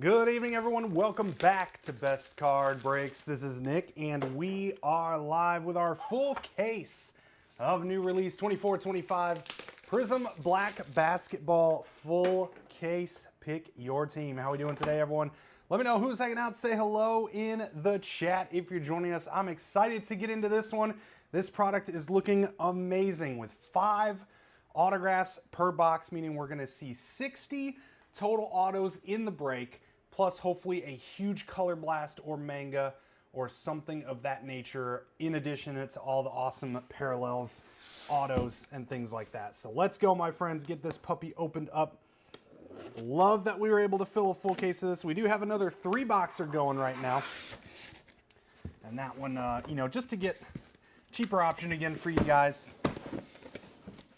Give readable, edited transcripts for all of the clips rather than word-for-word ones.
Good evening, everyone. Welcome back to Best Card Breaks. This is Nick, and we are live with our full case of new release 24-25 Prizm Black Basketball full case. Pick your team. How are we doing today, everyone? Let me know who's hanging out. Say hello in the chat if you're joining us. I'm excited to get into this one. This product is looking amazing with 5 autographs per box, meaning we're going to see 60 total autos in the break, plus hopefully a huge color blast or manga or something of that nature, in addition to all the awesome parallels, autos, and things like that. So let's go, my friends, get this puppy opened up. Love that we were able to fill a full case of this. We do have another 3-boxer going right now. And that one, just to get cheaper option again for you guys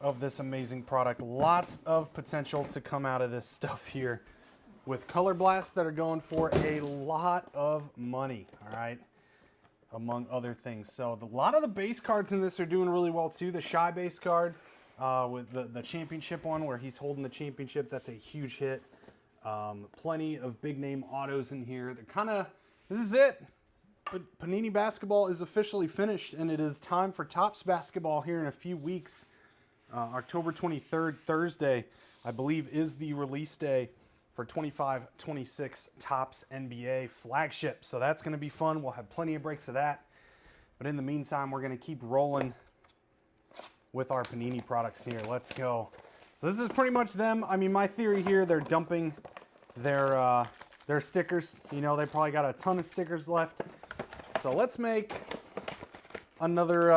of this amazing product. Lots of potential to come out of this stuff here with color blasts that are going for a lot of money, all right, among other things. So a lot of the base cards in this are doing really well too. The Shy base card with the championship one where he's holding the championship, that's a huge hit. Plenty of big name autos in here. They're kind of, this is it. But Panini basketball is officially finished, and it is time for Topps basketball here in a few weeks. October 23rd, Thursday, I believe, is the release day for 25-26 Topps NBA flagship. So that's going to be fun. We'll have plenty of breaks of that. But in the meantime, we're going to keep rolling with our Panini products here. Let's go. So this is pretty much them. I mean, my theory here, they're dumping their stickers. You know, they probably got a ton of stickers left. So let's make another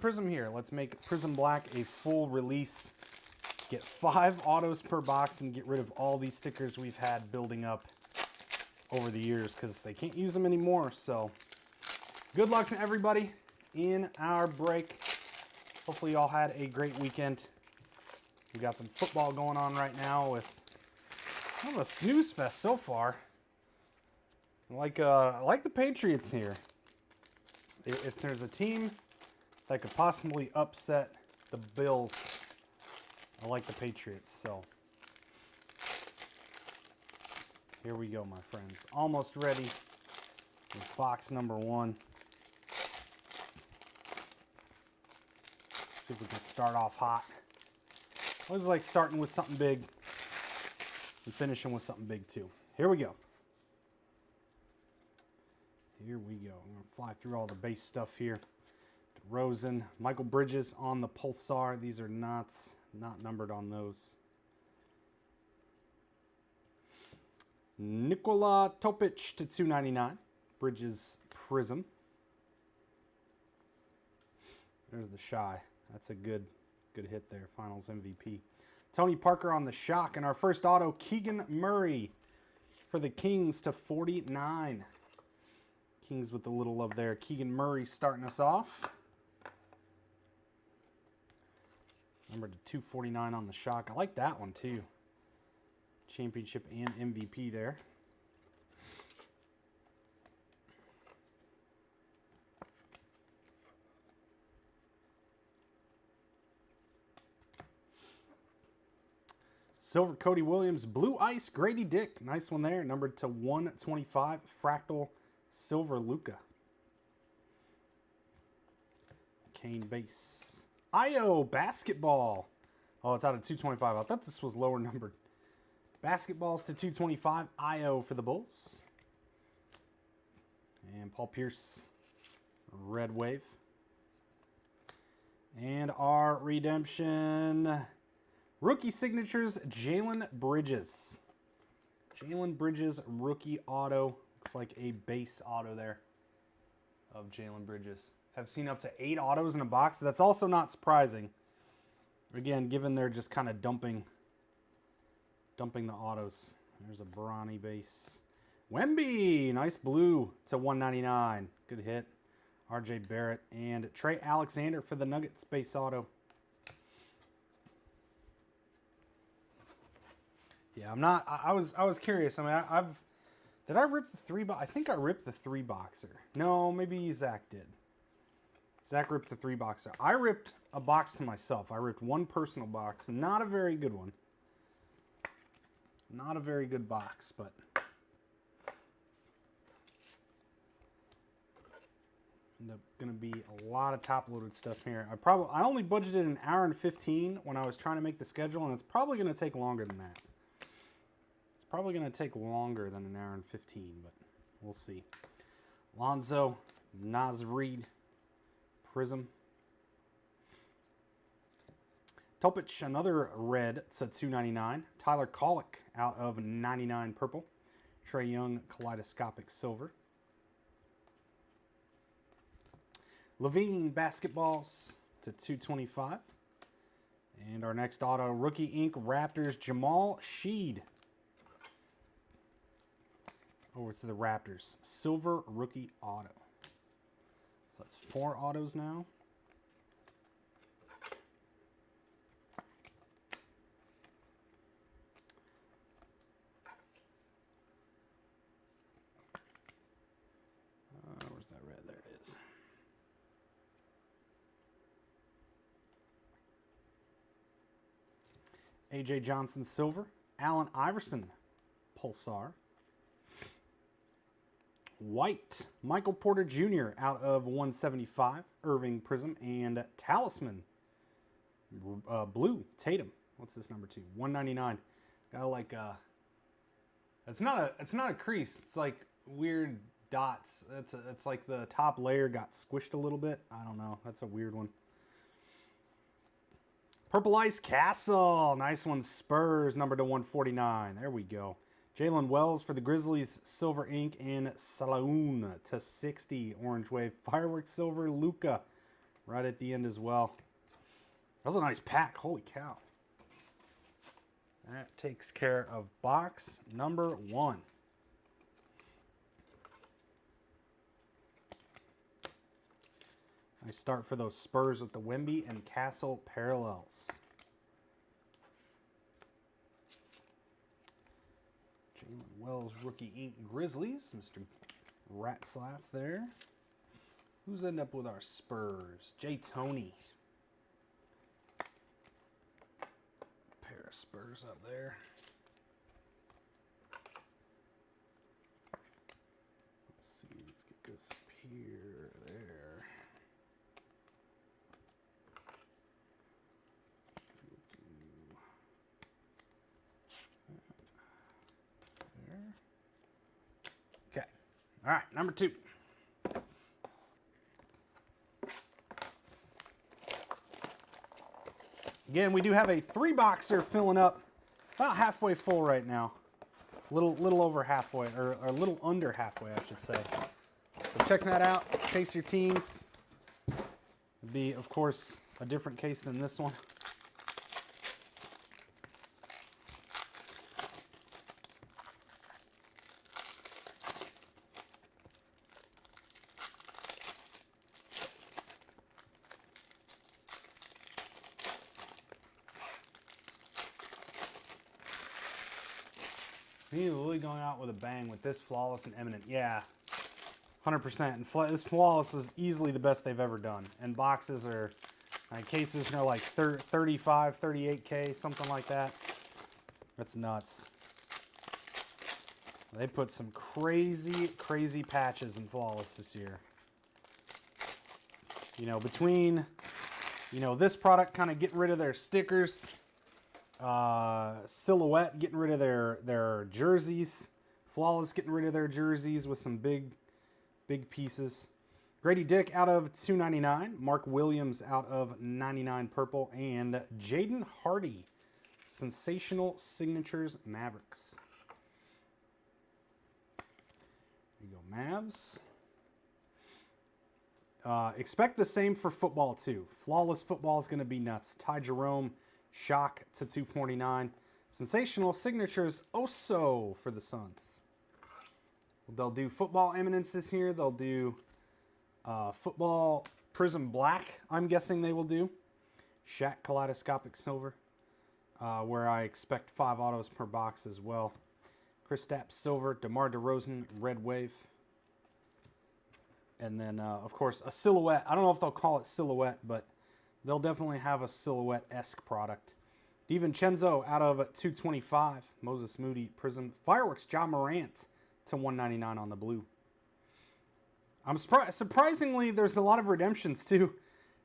Prizm here. Let's make Prizm Black a full release. Get 5 autos per box and get rid of all these stickers we've had building up over the years because they can't use them anymore. So good luck to everybody in our break. Hopefully y'all had a great weekend. We got some football going on right now with kind of a snooze fest so far. I like the Patriots here. If there's a team that could possibly upset the Bills, I like the Patriots. So here we go, my friends. Almost ready with box number 1. See if we can start off hot. I always like starting with something big and finishing with something big too. Here we go. Here we go. I'm going to fly through all the base stuff here. DeRozan, Michael Bridges on the Pulsar. These are not numbered on those. Nikola Topic to 299. Bridges Prizm. There's the Shy. That's a good hit there. Finals MVP. Tony Parker on the Shock. And our first auto, Keegan Murray for the Kings to 49. Kings with a little love there. Keegan Murray starting us off. Number to 249 on the Shock. I like that one too. Championship and MVP there. Silver Cody Williams. Blue Ice Grady Dick. Nice one there. Numbered to 125. Fractal Silver Luka. Kane base. IO Basketball. Oh, it's out of 225. I thought this was lower numbered. Basketballs to 225. IO for the Bulls. And Paul Pierce. Red Wave. And our redemption. Rookie signatures. Jalen Bridges. Jalen Bridges rookie auto. Looks like a base auto there of Jalen Bridges. Have seen up to 8 autos in a box. That's also not surprising. Again, given they're just kind of dumping the autos. There's a Bronny base. Wemby, nice blue to 199. Good hit. RJ Barrett and Trey Alexander for the Nuggets base auto. Yeah, I was curious. I mean, did I rip the 3-box? I think I ripped the 3-boxer. No, maybe Zach did. Zach ripped the 3-boxer. I ripped a box to myself. I ripped one personal box. Not a very good one. Not a very good box, but End up going to be a lot of top-loaded stuff here. I only budgeted an hour and 15 when I was trying to make the schedule, and it's probably going to take longer than that. It's probably going to take longer than an hour and 15, but we'll see. Lonzo, Nasreed, Prizm. Topic, another red to 299. Tyler Kolek out of 99 purple. Trae Young, kaleidoscopic silver. Levine basketballs to 225. And our next auto, Rookie Ink Raptors, Jamal Sheed. Over to the Raptors. Silver rookie auto. So that's 4 autos now. Where's that red? There it is. A.J. Johnson, silver. Allen Iverson, Pulsar. White, Michael Porter Jr. out of 175. Irving Prizm. And Talisman, blue, Tatum. What's this number 2? 199. Got like it's not a crease. It's like weird dots. It's like the top layer got squished a little bit. I don't know. That's a weird one. Purple Ice Castle. Nice one. Spurs, number to 149. There we go. Jalen Wells for the Grizzlies, silver ink. And Saloon to 60. Orange Wave. Fireworks silver. Luka right at the end as well. That was a nice pack. Holy cow. That takes care of box number 1. Nice start for those Spurs with the Wemby and Castle parallels. Jalen Wells, rookie ink Grizzlies. Mr. Ratslaff there. Who's ended up with our Spurs? Jay Tony. Pair of Spurs up there. Let's see, let's get this up here, there. Okay. All right, number 2. Again, we do have a 3-boxer filling up, about halfway full right now. Little over halfway, or a little under halfway, I should say. So check that out. Chase your teams. It'd be, of course, a different case than this one. He's really going out with a bang with this Flawless and Eminent. Yeah, 100%. And this Flawless is easily the best they've ever done. And boxes are, cases are like 35, 38K, something like that. That's nuts. They put some crazy patches in Flawless this year. You know, between, this product kind of getting rid of their stickers, Silhouette getting rid of their jerseys, Flawless getting rid of their jerseys with some big pieces. Grady Dick out of 299, Mark Williams out of 99 purple, and Jaden Hardy, Sensational Signatures Mavericks. There you go, Mavs. Expect the same for football too. Flawless football is going to be nuts. Ty Jerome, Shock to 249. Sensational Signatures Oso for the Suns. They'll do football eminences here. They'll do football Prizm Black, I'm guessing they will do. Shaq Kaleidoscopic Silver, where I expect 5 autos per box as well. Kristaps Silver, DeMar DeRozan, Red Wave. And then, of course, a Silhouette. I don't know if they'll call it Silhouette, but they'll definitely have a Silhouette-esque product. DiVincenzo out of 225. Moses Moody, Prizm. Fireworks, Ja Morant to 199 on the blue. I'm surprisingly, there's a lot of redemptions too.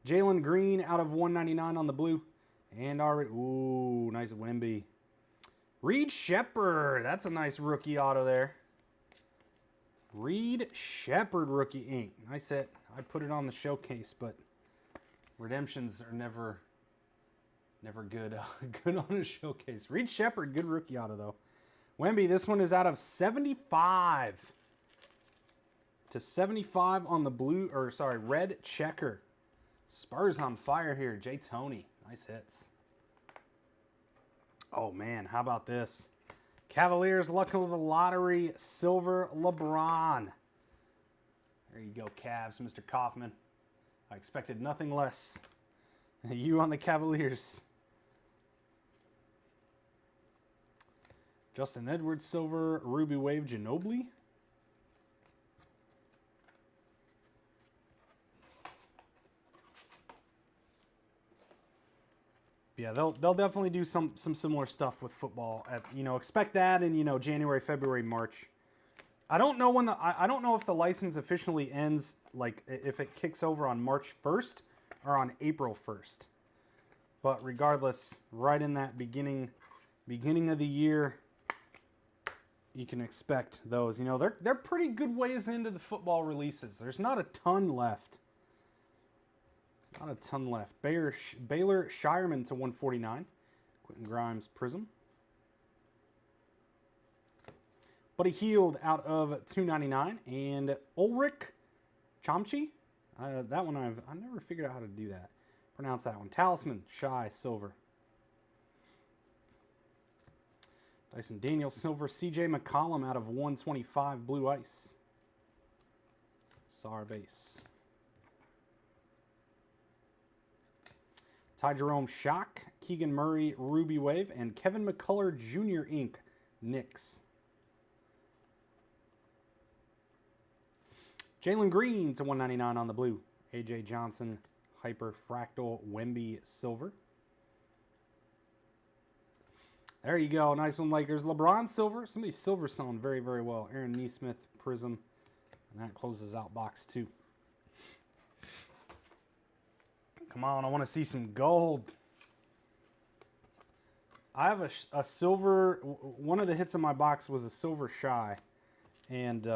Jalen Green out of 199 on the blue. And already, ooh, nice Wemby. Reed Shepherd, that's a nice rookie auto there. Reed Shepherd rookie ink. Nice hit. I put it on the showcase, but redemptions are never good. Good on a showcase. Reed Shepherd, good rookie auto though. Wemby, this one is out of 75 to 75 on the blue, or sorry, red checker. Spurs on fire here. Jay Tony, nice hits. Oh man, how about this? Cavaliers luck of the lottery, silver LeBron. There you go, Cavs, Mr. Kaufman. I expected nothing less. You on the Cavaliers. Justin Edwards, silver, Ruby Wave, Ginobili. Yeah, they'll definitely do some similar stuff with football. Expect that in January, February, March. I don't know when I don't know if the license officially ends, like if it kicks over on March 1st or on April 1st. But regardless, right in that beginning of the year, you can expect those. They're pretty good ways into the football releases. There's not a ton left. Not a ton left. Baylor Shireman to 149. Quentin Grimes Prizm. Buddy Hield out of 299. And Ulrich Chomchi. That one I've never figured out how to do that. Pronounce that one. Talisman Shy silver. Dyson Daniel silver. CJ McCollum out of 125 blue ice. SAR base. Ty Jerome Shock, Keegan Murray Ruby Wave, and Kevin McCullough Jr. Inc. Knicks. Jalen Green to 199 on the blue. AJ Johnson Hyper Fractal Wemby silver. There you go. Nice one, Lakers. LeBron silver. Somebody's silver selling very, very well. Aaron Nesmith Prizm. And that closes out box 2. Come on, I want to see some gold. I have a silver, one of the hits in my box was a silver shy. And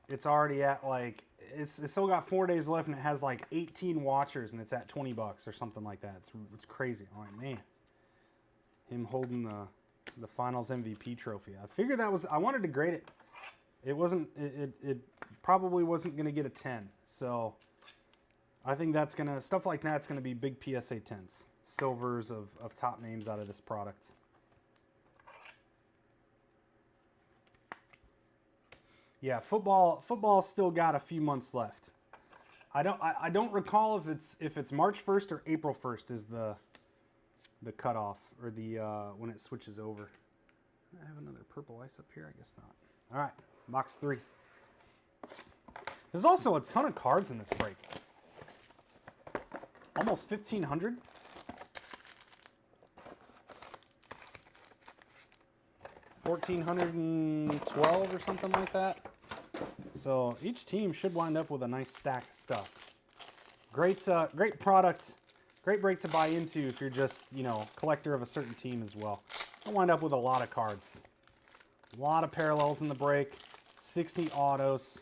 it's already at it's still got 4 days left and it has 18 watchers and it's at $20 or something like that. It's crazy. Oh man. Him holding the finals MVP trophy. I figured I wanted to grade it. It probably wasn't going to get a 10. So I think stuff like that's going to be big PSA 10s. Silvers of top names out of this product. Yeah, football still got a few months left. I don't recall if it's March 1st or April 1st is the cutoff or the when it switches over. I have another purple ice up here, I guess not. All right, box 3. There's also a ton of cards in this break. Almost 1,500. $1,412 or something like that. So each team should wind up with a nice stack of stuff. Great product. Great break to buy into if you're just, collector of a certain team as well. You'll wind up with a lot of cards. A lot of parallels in the break. 60 autos.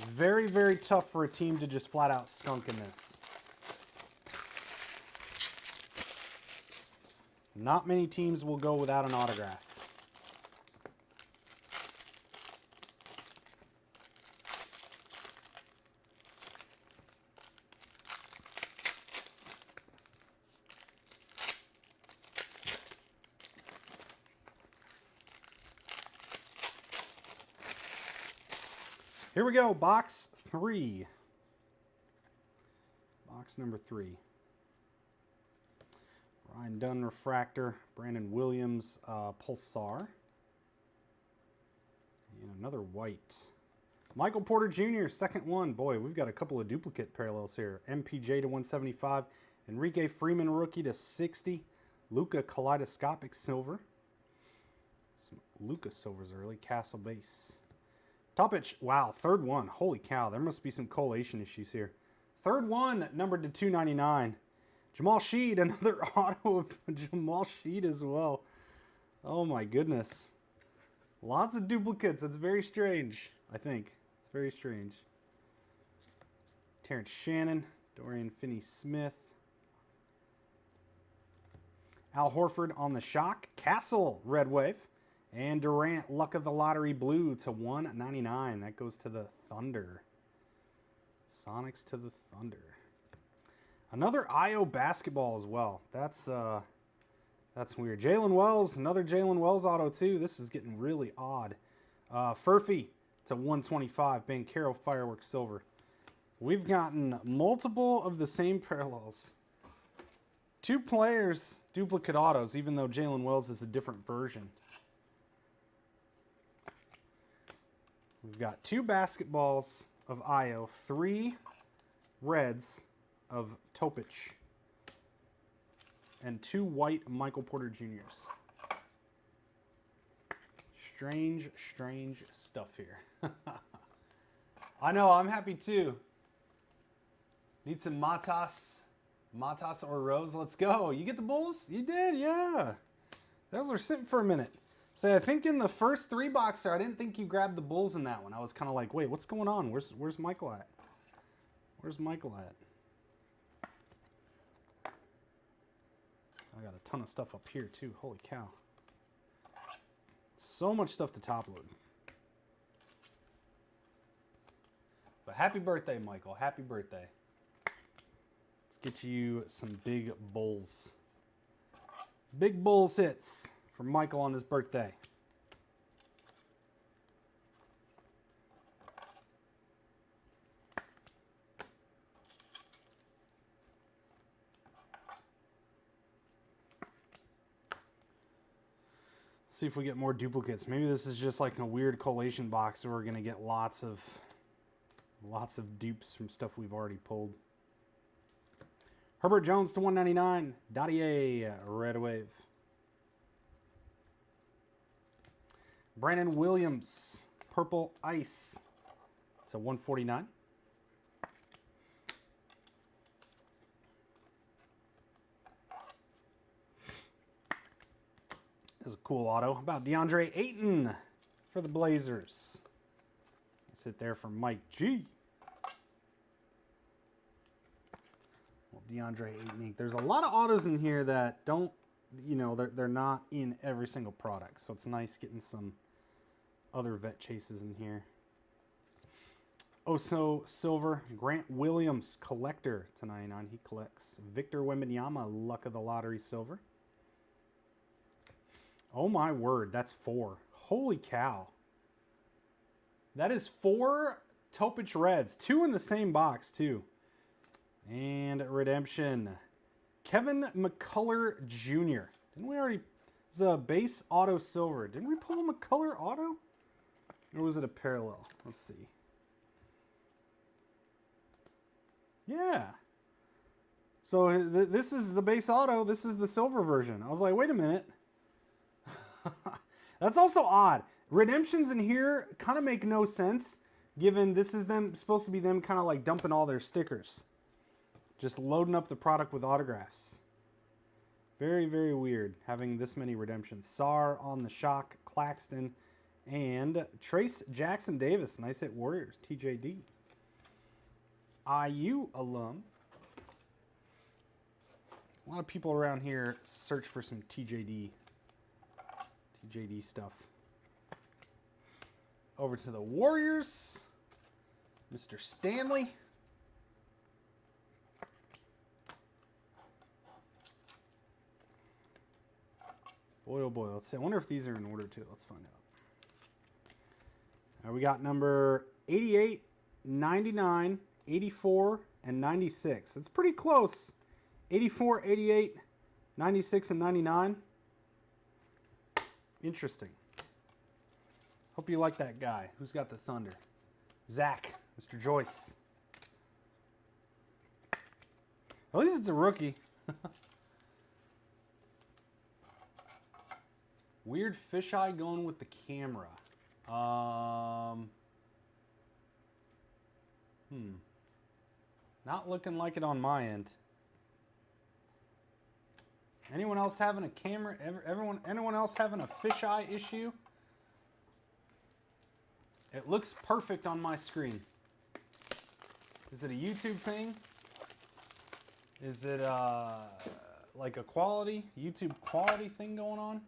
Very, very tough for a team to just flat out skunk in this. Not many teams will go without an autograph. Here we go, box 3. Box number 3. Ryan Dunn Refractor, Brandon Williams Pulsar, and another white. Michael Porter Jr., second one. Boy, we've got a couple of duplicate parallels here. MPJ to 175, Enrique Freeman rookie to 60, Luka Kaleidoscopic silver. Some Luka silvers early, Castle base. Topic, wow, third one. Holy cow, there must be some collation issues here. Third one, numbered to 299. Jamal Sheed, another auto of Jamal Sheed as well. Oh my goodness. Lots of duplicates. That's very strange, I think. It's very strange. Terrence Shannon, Dorian Finney-Smith. Al Horford on the shock. Castle, red wave. And Durant, luck of the lottery blue to 199. That goes to the Thunder. Sonics to the Thunder. Another IO basketball as well. That's weird. Jalen Wells, another Jalen Wells auto too. This is getting really odd. Furphy to 125. Bankero Fireworks Silver. We've gotten multiple of the same parallels. 2 players duplicate autos, even though Jalen Wells is a different version. We've got 2 basketballs of IO, 3 reds of Topic, and 2 white Michael Porter Jr.'s. Strange, strange stuff here. I know, I'm happy too. Need some Matas or Rose. Let's go. You get the Bulls? You did, yeah. Those were sitting for a minute. So I think in the first 3 boxer, I didn't think you grabbed the Bulls in that one. I was kind of like, wait, what's going on? Where's Michael at? Where's Michael at? I got a ton of stuff up here too. Holy cow. So much stuff to top load. But happy birthday, Michael. Happy birthday. Let's get you some big Bulls. Big Bulls hits for Michael on his birthday. See if we get more duplicates. Maybe this is just like a weird collation box where we're gonna get lots of dupes from stuff we've already pulled. Herbert Jones to 199. Dottier, red wave. Brandon Williams, purple ice to 149. This is a cool auto. How about DeAndre Ayton for the Blazers? Sit there for Mike G. Well, DeAndre Ayton. There's a lot of autos in here that don't, you know, they're not in every single product. So it's nice getting some other vet chases in here. Oso Silver, Grant Williams, collector to 99. He collects. Victor Wembanyama, luck of the lottery silver. Oh my word, that's 4. Holy cow. That is 4 Topic Reds. 2 in the same box, too. And redemption. Kevin McCullough Jr. Didn't we already... This is a base auto silver. Didn't we pull a McCullough auto? Or was it a parallel? Let's see. Yeah. So this is the base auto. This is the silver version. I was like, wait a minute. That's also odd. Redemptions in here kind of make no sense, given this is them supposed to be them kind of like dumping all their stickers. Just loading up the product with autographs. Very, very weird having this many redemptions. Sar on the shock, Claxton, and Trace Jackson Davis. Nice hit Warriors, TJD. IU alum. A lot of people around here search for some TJD stuff. Over to the Warriors. Mr. Stanley. Boy, oh boy. Let's see. I wonder if these are in order too. Let's find out. We got number 88, 99, 84, and 96. That's pretty close. 84, 88, 96, and 99. Interesting. Hope you like that guy. Who's got the Thunder? Zach, Mr. Joyce. At least it's a rookie. Weird fisheye going with the camera. Not looking like it on my end. Anyone else having a camera? Anyone else having a fisheye issue? It looks perfect on my screen. Is it a YouTube thing? Is it like a YouTube quality thing going on?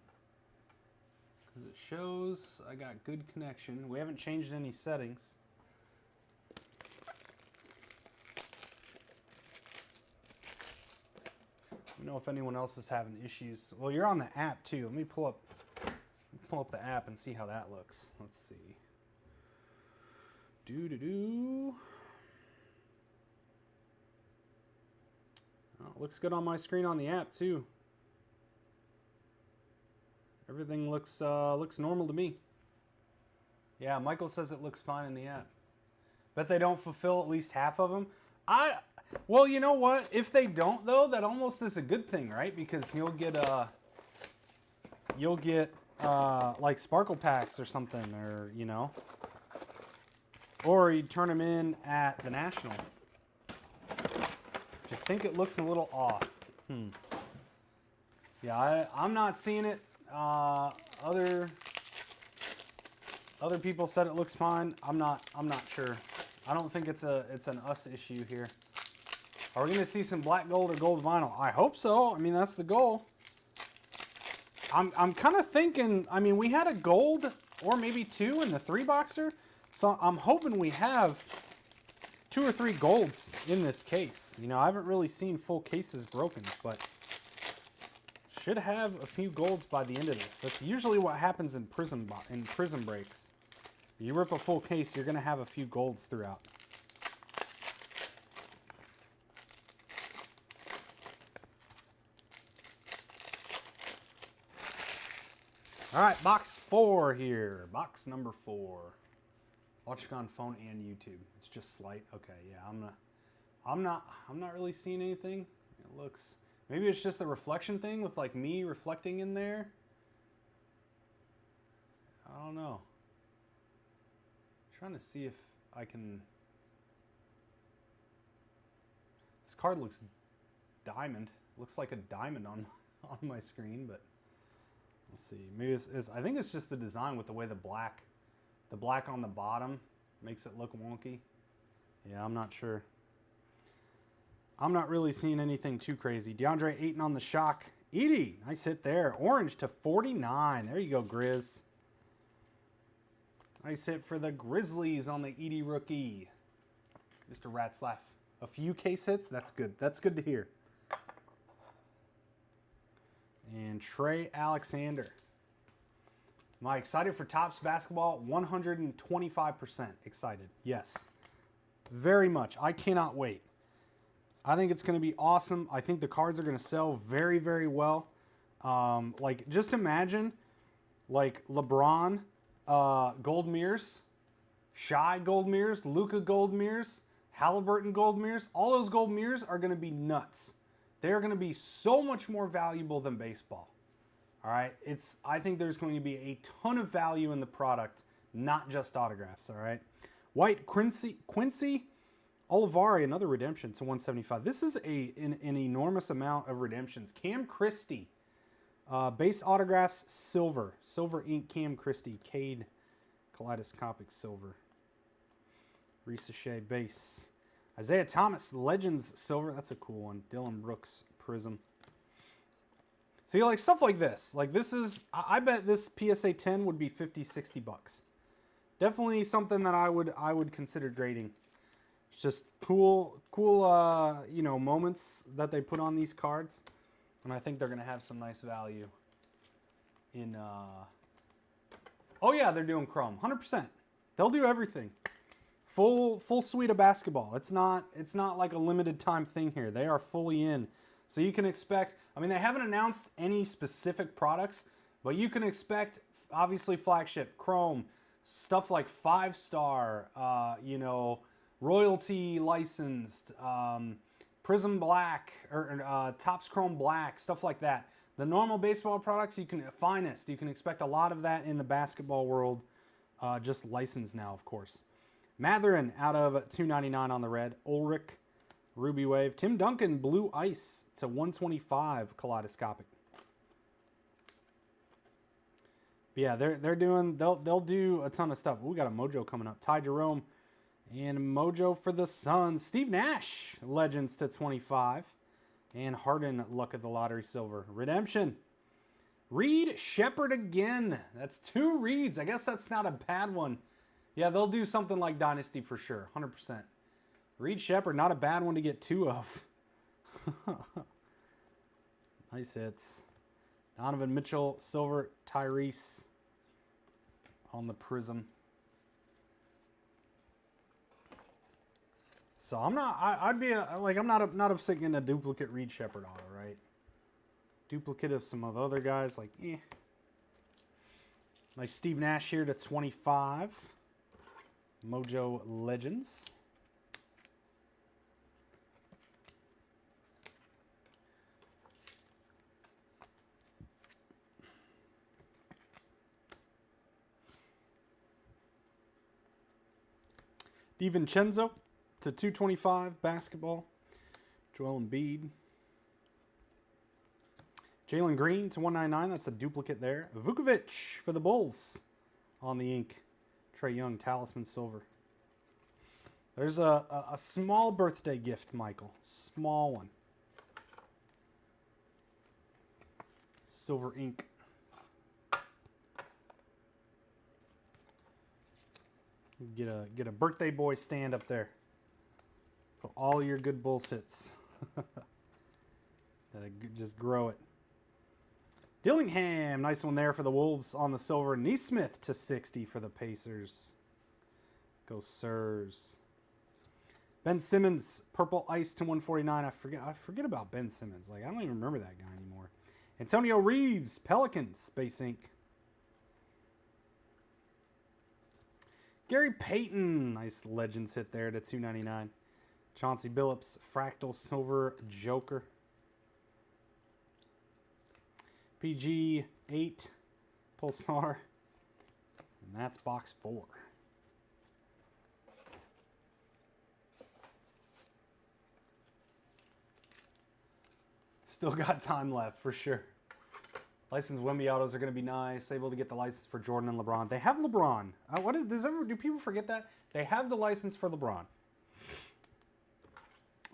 Because it shows I got good connection. We haven't changed any settings. I don't know if anyone else is having issues. Well, you're on the app too. Let me pull up the app and see how that looks. Let's see. Oh, it looks good on my screen on the app too. Everything looks normal to me. Yeah, Michael says it looks fine in the app. Bet they don't fulfill at least half of them. Well, you know what? If they don't, though, that almost is a good thing, right? Because you'll get like sparkle packs or something, or you know, or you turn them in at the National. Just think it looks a little off. Yeah, I'm not seeing it. Other people said it looks fine. I'm not sure. I don't think it's an us issue here. Are we going to see some black gold or gold vinyl? I hope so. I mean, that's the goal. I'm kind of thinking, I mean, we had a gold or maybe two in the 3-boxer. So I'm hoping we have 2 or 3 golds in this case. You know, I haven't really seen full cases broken, but should have a few golds by the end of this. That's usually what happens in Prizm breaks. You rip a full case, you're going to have a few golds throughout. All right, box 4 here. Box number 4. Watching on phone and YouTube. It's just slight. Okay, yeah, I'm not really seeing anything. It looks, maybe it's just the reflection thing with like me reflecting in there. I don't know. I'm trying to see if I can. This card looks diamond. Looks like a diamond on my screen, but let's see. Maybe I think it's just the design with the way the black on the bottom makes it look wonky. Yeah, I'm not sure. I'm not really seeing anything too crazy. DeAndre Ayton on the shock. Edie, nice hit there. Orange to 49. There you go, Grizz. Nice hit for the Grizzlies on the Edie rookie. Mr. Ratzlaff. A few case hits. That's good. That's good to hear. And Trey Alexander. Am I excited for Topps basketball? 125% excited. Yes. Very much. I cannot wait. I think it's going to be awesome. I think the cards are going to sell very, very well. Like, just imagine, like, LeBron gold mirrors, Shai gold mirrors, Luka gold mirrors, Halliburton gold mirrors. All those gold mirrors are going to be nuts. They're going to be so much more valuable than baseball. All right, I think there's going to be a ton of value in the product, not just autographs. All right, White Quincy Olivari, another redemption to 175. This is an enormous amount of redemptions. Cam Christie, base autographs, silver ink. Cam Christie, Cade, kaleidoscopic silver. Risa Shea base. Isaiah Thomas, Legends silver. That's a cool one. Dylan Brooks Prizm. See, like stuff like this. Like this is, I bet this PSA 10 would be 50, 60 bucks. Definitely something that I would consider grading. It's just cool, you know, moments that they put on these cards, and I think they're gonna have some nice value. In, oh yeah, they're doing Chrome, 100%. They'll do everything. Full suite of basketball. It's not like a limited time thing here. They are fully in. So you can expect, I mean, they haven't announced any specific products, but you can expect, obviously, flagship, Chrome, stuff like 5-star, you know, royalty licensed, Prizm Black, or Topps Chrome Black, stuff like that. The normal baseball products, Finest, you can expect a lot of that in the basketball world, just licensed now, of course. Matherin out of 299 on the red. Ulrich, Ruby Wave. Tim Duncan, Blue Ice to 125 kaleidoscopic. But yeah, they'll do a ton of stuff. We got a Mojo coming up. Ty Jerome and Mojo for the Suns. Steve Nash, Legends to 25. And Harden, Luck of the Lottery Silver. Redemption. Reed Shepard again. That's 2 Reeds. I guess that's not a bad one. Yeah, they'll do something like Dynasty for sure. 100%. Reed Shepard, not a bad one to get 2 of. Nice hits. Donovan Mitchell, Silver, Tyrese on the Prizm. So I'm not, I'd be I'm not upset getting a duplicate Reed Shepard auto, right? Duplicate of some of the other guys, like, eh. Nice Steve Nash here to 25. Mojo Legends. DiVincenzo to 225 basketball. Joel Embiid. Jalen Green to 199. That's a duplicate there. Vukovic for the Bulls on the ink. Trae Young, Talisman Silver. There's a small birthday gift, Michael. Small one. Silver ink. Get a birthday boy stand up there. Put all your good Bulls hits. Just grow it. Dillingham, nice one there for the Wolves on the silver. Neesmith to 60 for the Pacers. Go Sirs. Ben Simmons, purple ice to 149. I forget about Ben Simmons. Like, I don't even remember that guy anymore. Antonio Reeves, Pelicans, Space Ink. Gary Payton, nice Legends hit there to 299. Chauncey Billups, Fractal Silver Joker. PG 8 Pulsar. And that's box 4. Still got time left for sure. Licensed Wemby autos are going to be nice. Able to get the license for Jordan and LeBron. They have LeBron. Do people forget that? They have the license for LeBron.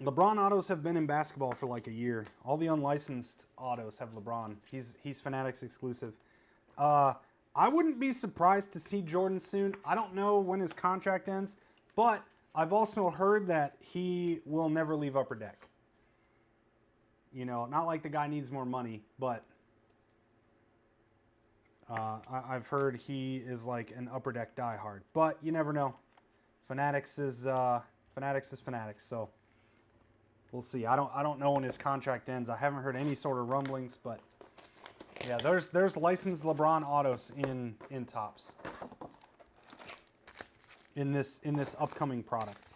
LeBron autos have been in basketball for like a year. All the unlicensed autos have LeBron. He's Fanatics exclusive. I wouldn't be surprised to see Jordan soon. I don't know when his contract ends, but I've also heard that he will never leave Upper Deck. You know, not like the guy needs more money, but I've heard he is like an Upper Deck diehard. But you never know. Fanatics is Fanatics, so we'll see. I don't know when his contract ends. I haven't heard any sort of rumblings, but yeah, there's licensed LeBron autos in Topps in this upcoming product.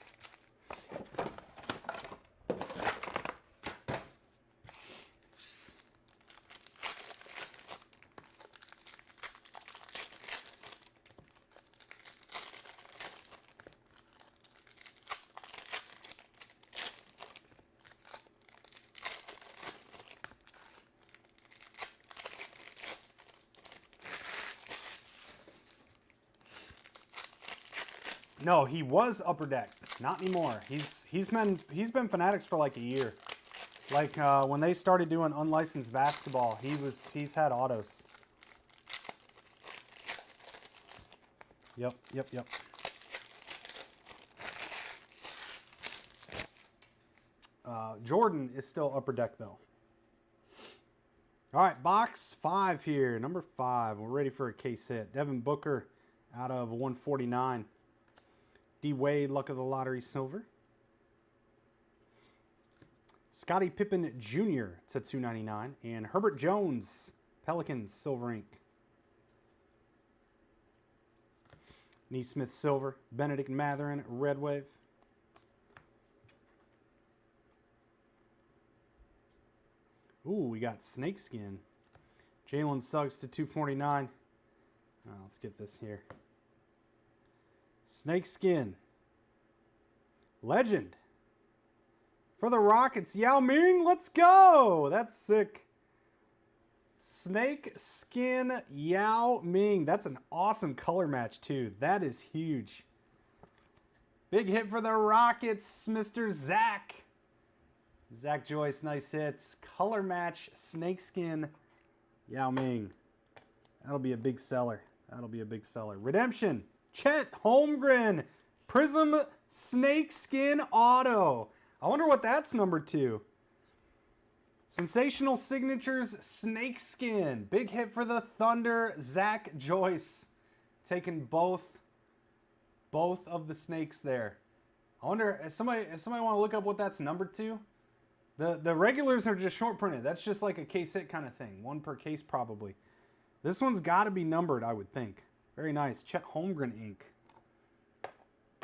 No, he was Upper Deck. Not anymore. He's been Fanatics for like a year. Like when they started doing unlicensed basketball, he's had autos. Yep. Jordan is still Upper Deck though. All right, box 5 here, number 5. We're ready for a case hit. Devin Booker out of 149. D Wade, Luck of the Lottery Silver. Scottie Pippen Jr. to 299. And Herbert Jones, Pelicans, Silver Ink. Neesmith Silver. Benedict Mathurin, Red Wave. Ooh, we got Snakeskin. Jalen Suggs to 249. Let's get this here. Snakeskin. Legend. For the Rockets, Yao Ming, let's go. That's sick. Snake skin Yao Ming. That's an awesome color match too. That is huge. Big hit for the Rockets, Mr. Zach. Zach Joyce, nice hits. Color match, snakeskin, Yao Ming. That'll be a big seller. That'll be a big seller. Redemption, Chet Holmgren, Prizm snakeskin auto. I wonder what that's number 2. Sensational Signatures, snakeskin. Big hit for the Thunder, Zach Joyce. Taking both of the snakes there. I wonder if somebody want to look up what that's number 2. The regulars are just short printed. That's just like a case hit kind of thing. 1 per case probably. This one's got to be numbered, I would think. Very nice. Chet Holmgren ink.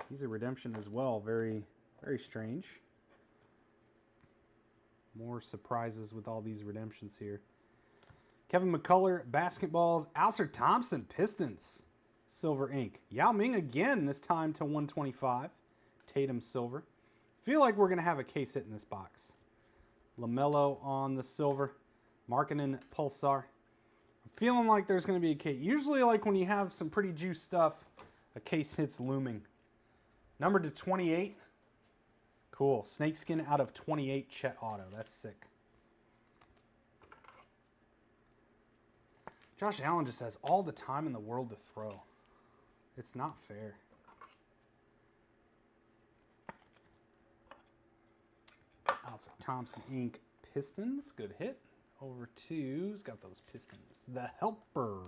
He's a redemption as well. Very, very strange. More surprises with all these redemptions here. Kevin McCullough, basketballs. Alcer Thompson, Pistons. Silver ink. Yao Ming again, this time to 125. Tatum silver. Feel like we're going to have a case hit in this box. LaMelo on the silver. Markkanen Pulsar. I'm feeling like there's going to be a case. Usually like when you have some pretty juice stuff, a case hit's looming. Number to 28. Cool. Snakeskin out of 28 Chet auto. That's sick. Josh Allen just has all the time in the world to throw. It's not fair. Also, Thompson ink Pistons. Good hit. Over to, who's got those Pistons? The Helper.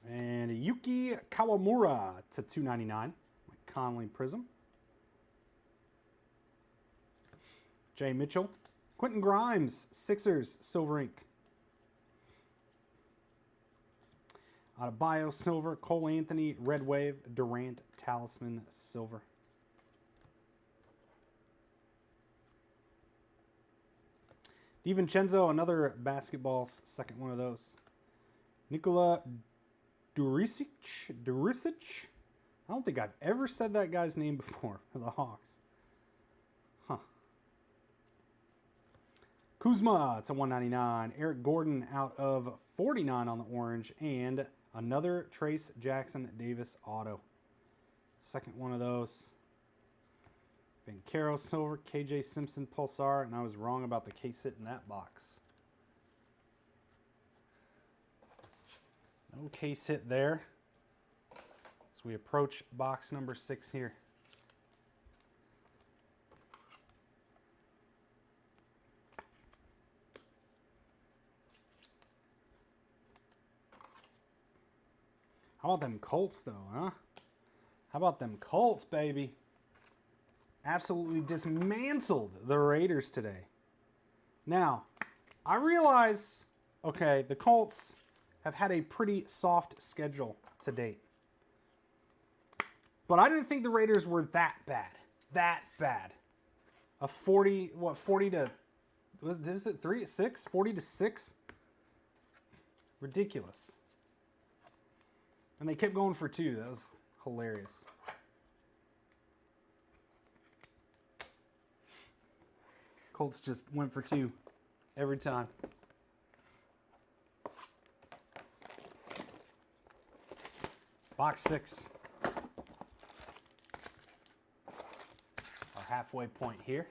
And Yuki Kawamura to 299. Conley Prizm. Jay Mitchell. Quentin Grimes, Sixers, silver ink. Adebayo, silver. Cole Anthony, red wave. Durant, talisman, silver. DiVincenzo, another basketball, second one of those. Nikola Durisic. I don't think I've ever said that guy's name before for the Hawks. Huh. Kuzma to 199. Eric Gordon out of 49 on the orange. And another Trace Jackson Davis auto. Second one of those. Ben Caro silver. KJ Simpson Pulsar. And I was wrong about the case hit in that box. No case hit there. We approach box number 6 here. How about them Colts though, huh? How about them Colts, baby? Absolutely dismantled the Raiders today. Now, I realize, okay, the Colts have had a pretty soft schedule to date. But I didn't think the Raiders were that bad. That bad. A 40 to, was it 6? 40 to 6? Ridiculous. And they kept going for 2. That was hilarious. Colts just went for 2 every time. Box 6. Halfway point here.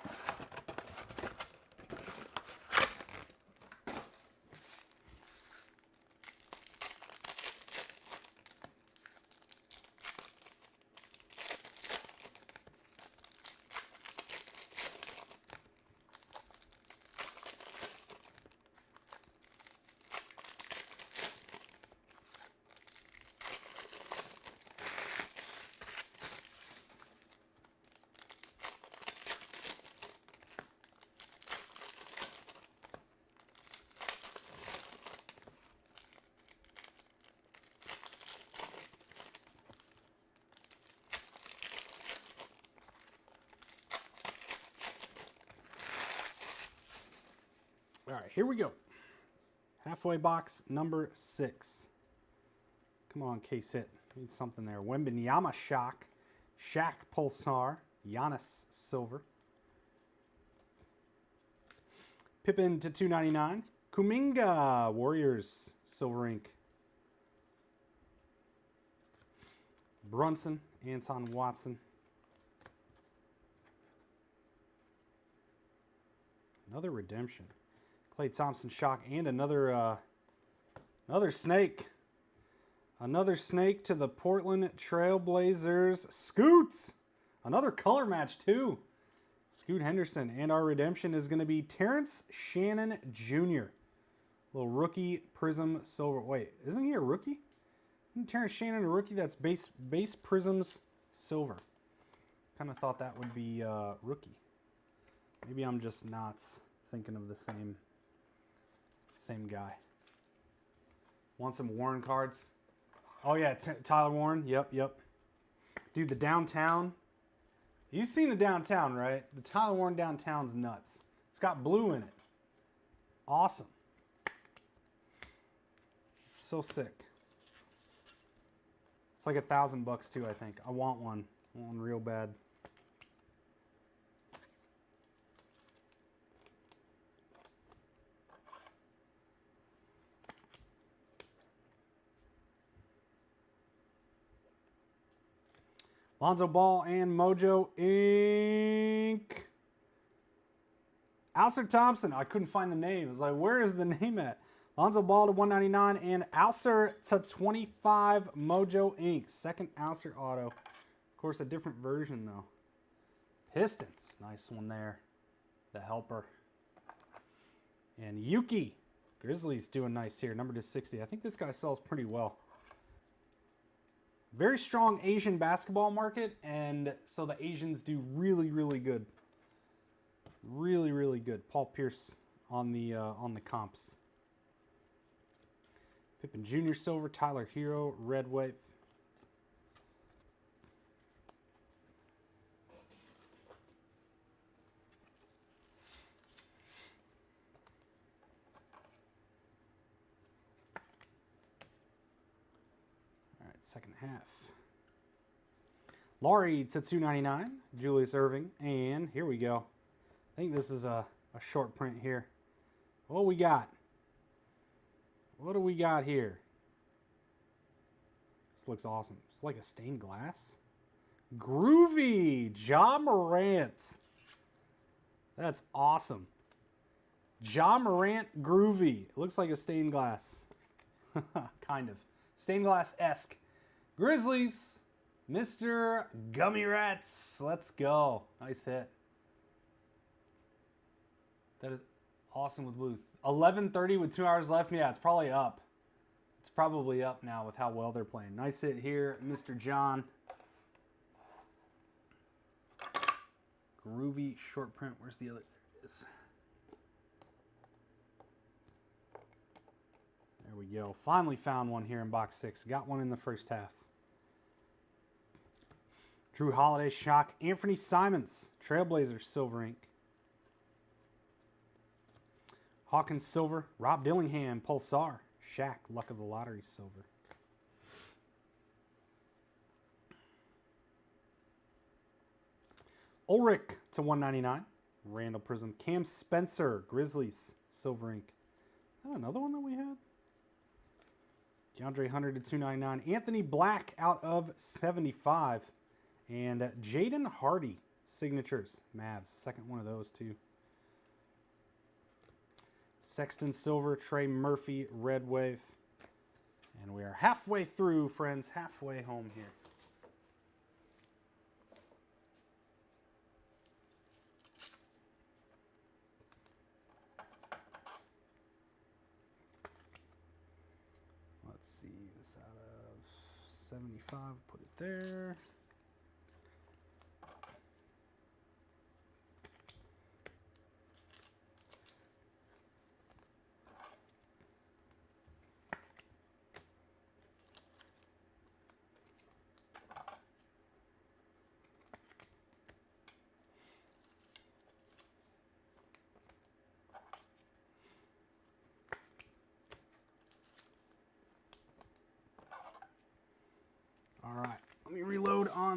All right, here we go. Halfway box number 6. Come on, case hit. Need something there. Wembanyama Shock. Shaq Pulsar. Giannis Silver. Pippen to 299. Kuminga Warriors Silver Ink. Brunson, Anton Watson. Another redemption. Klay Thompson Shock and another snake. Another snake to the Portland Trailblazers. Scoots. Another color match too. Scoot Henderson. And our redemption is going to be Terrence Shannon Jr. Little rookie Prizm Silver. Wait, isn't he a rookie? Isn't Terrence Shannon a rookie? That's base Prizm's Silver. Kind of thought that would be rookie. Maybe I'm just not thinking of the same guy. Want some Warren cards? Oh yeah, Tyler Warren. Yep. Dude, the downtown. You've seen the downtown, right? The Tyler Warren downtown's nuts. It's got blue in it. Awesome. So sick. It's like $1,000 too, I think. I want one. I want one real bad. Lonzo Ball and Mojo Inc. Alcer Thompson. I couldn't find the name. I was like, where is the name at? Lonzo Ball to 199 and Alcer to 25 Mojo Inc. Second Alcer auto. Of course, a different version though. Pistons. Nice one there. The helper. And Yuki. Grizzlies doing nice here. Number to 60. I think this guy sells pretty well. Very strong Asian basketball market, and so the Asians do really, really good. Really, really good. Paul Pierce on the comps. Pippen Jr. Silver, Tyler Hero, Red Wave. All right, second half. Laurie to 299, Julius Erving, and here we go. I think this is a short print here. What we got? What do we got here? This looks awesome. It's like a stained glass. Groovy Ja Morant. That's awesome. Ja Morant Groovy. It looks like a stained glass. Kind of. Stained glass-esque. Grizzlies. Mr. Gummy Rats. Let's go. Nice hit. That is awesome with blue. 11:30 with 2 hours left. Yeah, it's probably up. It's probably up now with how well they're playing. Nice hit here, Mr. John. Groovy short print. Where's the other? There it is. There we go. Finally found one here in box 6. Got one in the first half. Drew Holiday Shock. Anthony Simons. Trailblazers Silver Ink. Hawkins Silver. Rob Dillingham Pulsar. Shaq Luck of the Lottery Silver. Ulrich to 199. Randall Prizm. Cam Spencer Grizzlies Silver Ink. Is that another one that we had? DeAndre Hunter to 299. Anthony Black out of 75. And Jaden Hardy signatures. Mavs. Second one of those too. Sexton Silver. Trey Murphy Red Wave. And we are halfway through, friends. Halfway home here. Let's see. This out of 75. Put it there.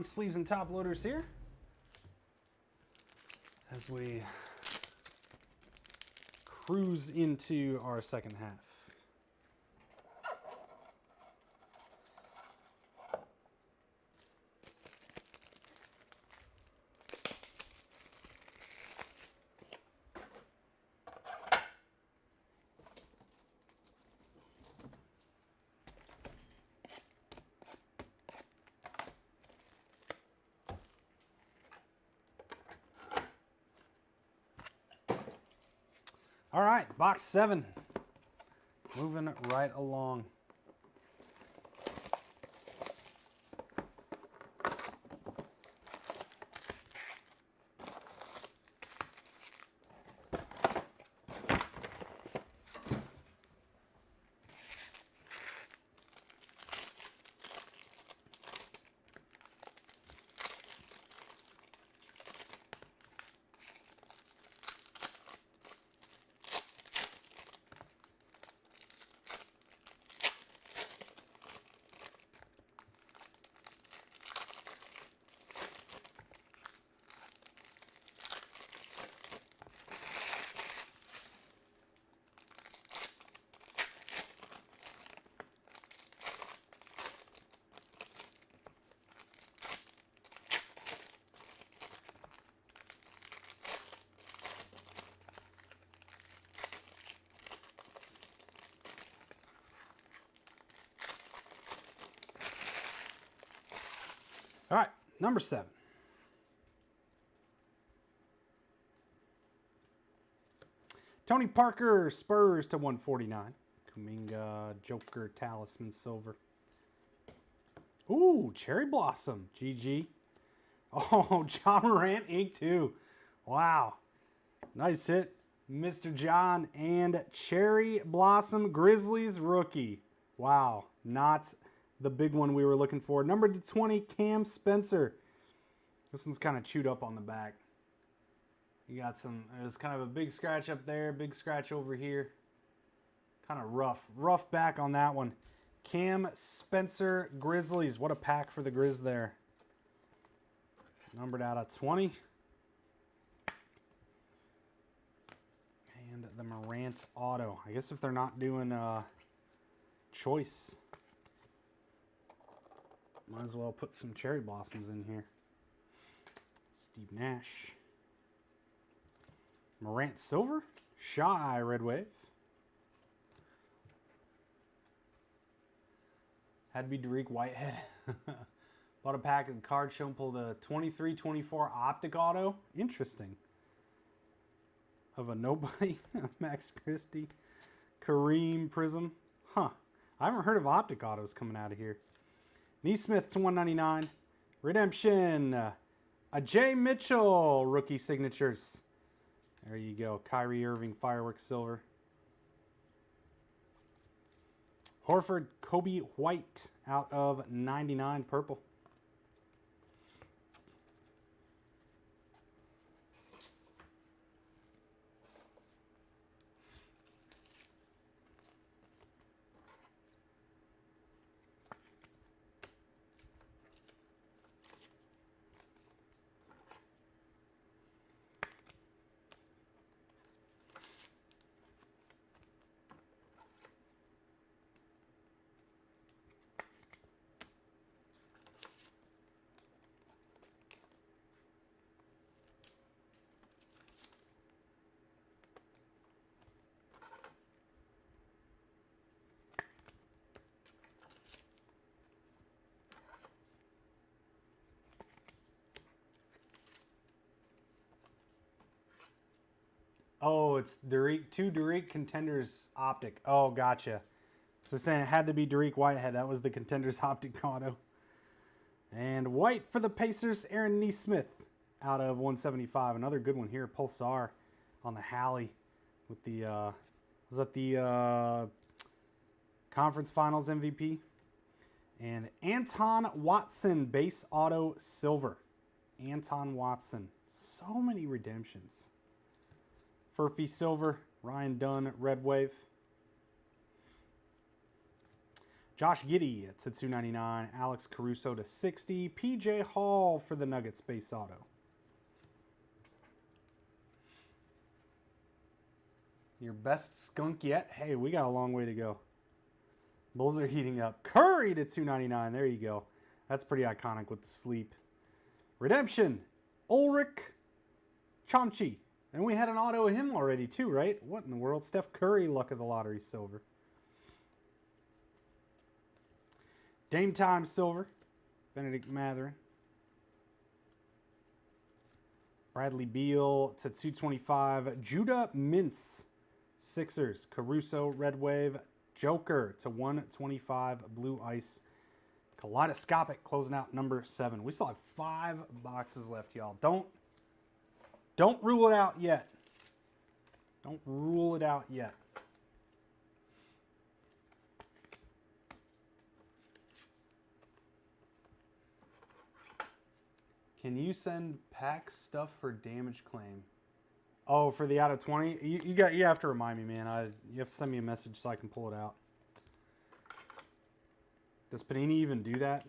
sleeves and top loaders here as we cruise into our second half. All right, box 7. Moving right along. All right, number 7. Tony Parker, Spurs to 149. Kuminga, Joker, Talisman, Silver. Ooh, Cherry Blossom, GG. Oh, John Morant, ink too. Wow, nice hit. Mr. John and Cherry Blossom Grizzlies rookie. Wow, not the big one we were looking for. Number to 20, Cam Spencer. This one's kind of chewed up on the back. You got there's kind of a big scratch up there, big scratch over here. Kind of rough back on that one. Cam Spencer Grizzlies. What a pack for the Grizz there. Numbered out of 20. And the Morant auto. I guess if they're not doing choice, might as well put some Cherry Blossoms in here. Steve Nash. Morant Silver. Shy Red Wave. Had to be Derek Whitehead. Bought a pack of card show and pulled a 23-24 Optic Auto. Interesting. Of a nobody. Max Christie. Kareem Prizm. Huh. I haven't heard of Optic Autos coming out of here. Neesmith to 199. Redemption. A Jay Mitchell rookie signatures. There you go. Kyrie Irving Fireworks Silver. Horford Kobe White out of 99 purple. Oh, it's two Derek Contenders Optic. Oh, gotcha. So saying it had to be Derek Whitehead. That was the Contenders Optic auto. And white for the Pacers, Aaron Neesmith out of 175. Another good one here. Pulsar on the Halley with the, was that the Conference Finals MVP? And Anton Watson, base auto silver. Anton Watson. So many redemptions. Furphy Silver, Ryan Dunn, Red Wave. Josh Giddey to 299. Alex Caruso to 60. PJ Hall for the Nuggets base auto. Your best skunk yet? Hey, we got a long way to go. Bulls are heating up. Curry to 299. There you go. That's pretty iconic with the sleep. Redemption. Ulrich Chomchi. And we had an auto of him already too, right? What in the world? Steph Curry, luck of the lottery, silver. Dame Time, silver. Benedict Mathurin. Bradley Beal to 225. Judah Mintz. Sixers. Caruso, Red Wave. Joker to 125. Blue Ice. Kaleidoscopic closing out number 7. We still have 5 boxes left, y'all. Don't rule it out yet. Don't rule it out yet. Can you send pack stuff for damage claim? Oh, for the out of 20? You have to remind me, man. You have to send me a message so I can pull it out. Does Panini even do that?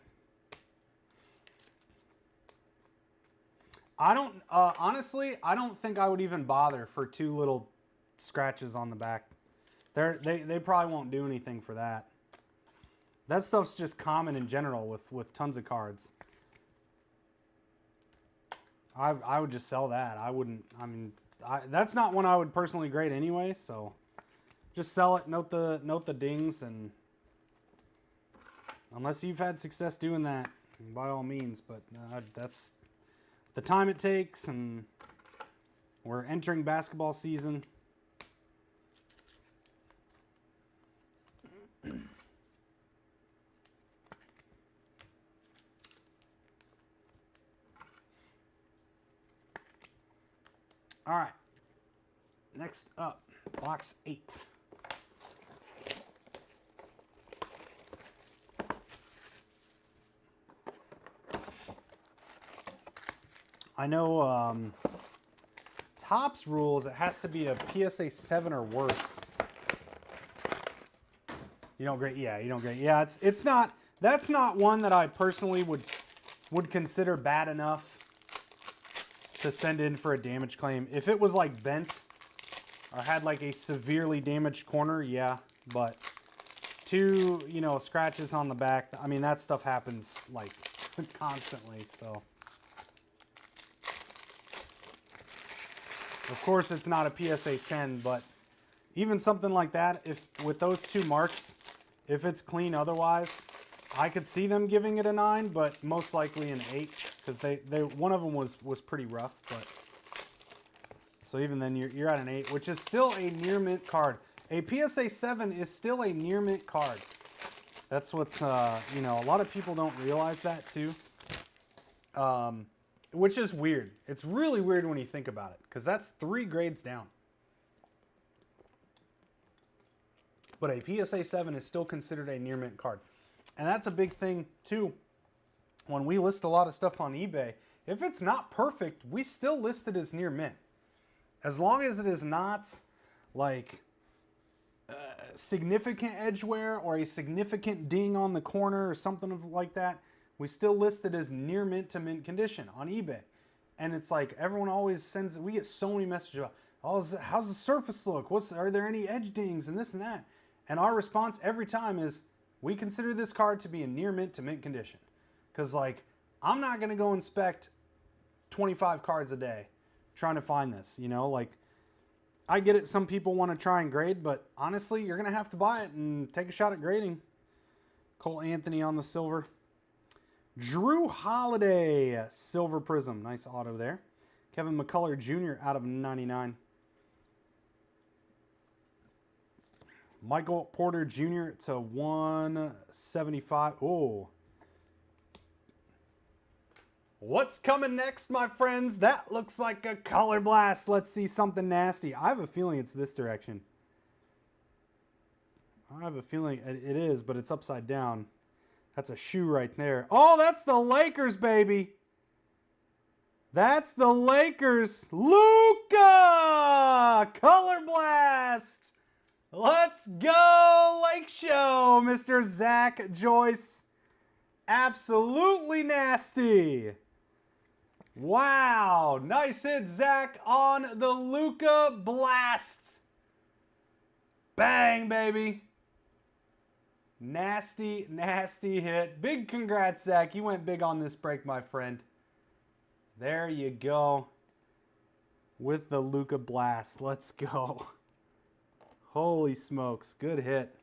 I don't, honestly, I don't think I would even bother for 2 little scratches on the back. They probably won't do anything for that. That stuff's just common in general with tons of cards. I would just sell that. I wouldn't, I mean, that's not one I would personally grade anyway, so just sell it, note the dings, and unless you've had success doing that, by all means, but that's the time it takes, and we're entering basketball season. All right, next up, box 8. I know Topps rules, it has to be a PSA 7 or worse. You don't grade, yeah, you don't grade. Yeah, it's not, that's not one that I personally would consider bad enough to send in for a damage claim. If it was like bent or had like a severely damaged corner, yeah, but 2, you know, scratches on the back, I mean, that stuff happens like constantly, so. Of course, it's not a PSA 10, but even something like that, if with those 2 marks, if it's clean otherwise, I could see them giving it a 9, but most likely an 8, because they one of them was pretty rough. But so even then, you're at an 8, which is still a near mint card. A PSA 7 is still a near mint card. That's what's you know, a lot of people don't realize that too. Which is weird. It's really weird when you think about it, because that's 3 grades down. But a PSA 7 is still considered a near mint card. And that's a big thing too. When we list a lot of stuff on eBay, if it's not perfect, we still list it as near mint. As long as it is not like significant edge wear or a significant ding on the corner or something like that, we still list it as near mint to mint condition on eBay. And it's like everyone always sends, we get so many messages about, oh, how's the surface look? Are there any edge dings and this and that? And our response every time is, we consider this card to be a near mint to mint condition. Because like, I'm not going to go inspect 25 cards a day trying to find this, you know, like I get it. Some people want to try and grade, but honestly, you're going to have to buy it and take a shot at grading. Cole Anthony on the silver. Drew Holiday, silver Prizm. Nice auto there. Kevin McCullough Jr. out of 99. Michael Porter Jr. to 175. Oh. What's coming next, my friends? That looks like a color blast. Let's see something nasty. I have a feeling it's this direction. I have a feeling it is, but it's upside down. That's a shoe right there. Oh, that's the Lakers, baby. That's the Lakers. Luka! Color blast. Let's go, Lake Show, Mr. Zach Joyce. Absolutely nasty. Wow, nice hit, Zach, on the Luka Blast. Bang, baby. Nasty, nasty hit. Big congrats, Zach. You went big on this break, my friend. There you go. With the Luka Blast. Let's go. Holy smokes. Good hit.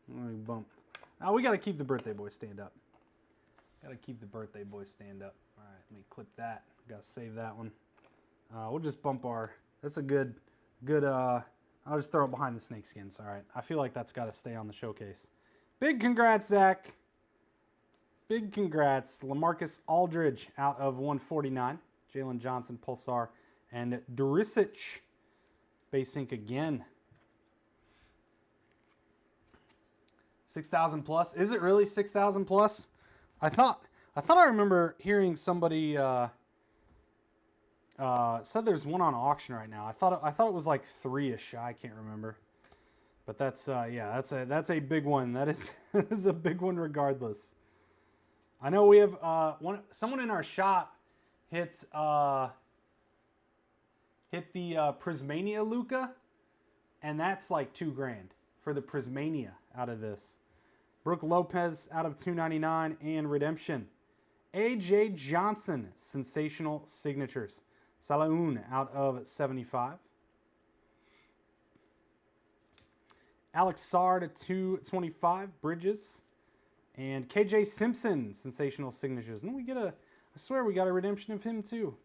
Let me bump. Now we got to keep the birthday boy stand up. Got to keep the birthday boy stand up. All right, let me clip that. Got to save that one. We'll just bump our... That's a good... I'll just throw it behind the snakeskins. All right. I feel like that's got to stay on the showcase. Big congrats, Zach. Big congrats. LaMarcus Aldridge out of 149. Jalen Johnson, Pulsar, and Durisic. Base ink again. 6,000 plus. Is it really 6,000 plus? I thought I remember hearing somebody said there's one on auction right now. I thought it was like 3-ish. I can't remember. But that's yeah, that's a big one. That is a big one regardless. I know we have someone in our shop hit the Prismania Luka, and that's like $2,000 for the Prismania out of this. Brooke Lopez out of 299 and redemption. AJ Johnson, sensational signatures. Salaun out of 75. Alex Sard at 225, Bridges. And KJ Simpson, sensational signatures. And I swear we got a redemption of him too.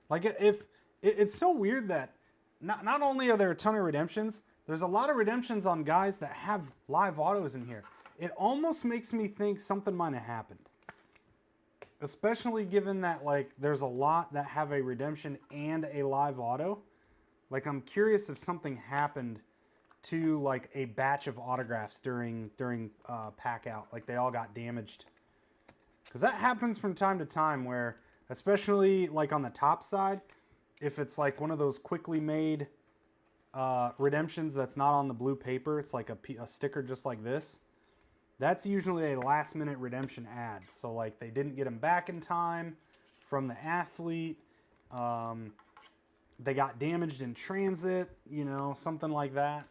Like it's so weird that not only are there a ton of redemptions, there's a lot of redemptions on guys that have live autos in here. It almost makes me think something might have happened. Especially given that like there's a lot that have a redemption and a live auto. Like I'm curious if something happened to like a batch of autographs during pack out. Like they all got damaged. Because that happens from time to time where, especially like on the top side, if it's like one of those quickly made redemptions that's not on the blue paper, it's like a sticker just like this. That's usually a last minute redemption ad. So like they didn't get them back in time from the athlete. They got damaged in transit, you know, something like that.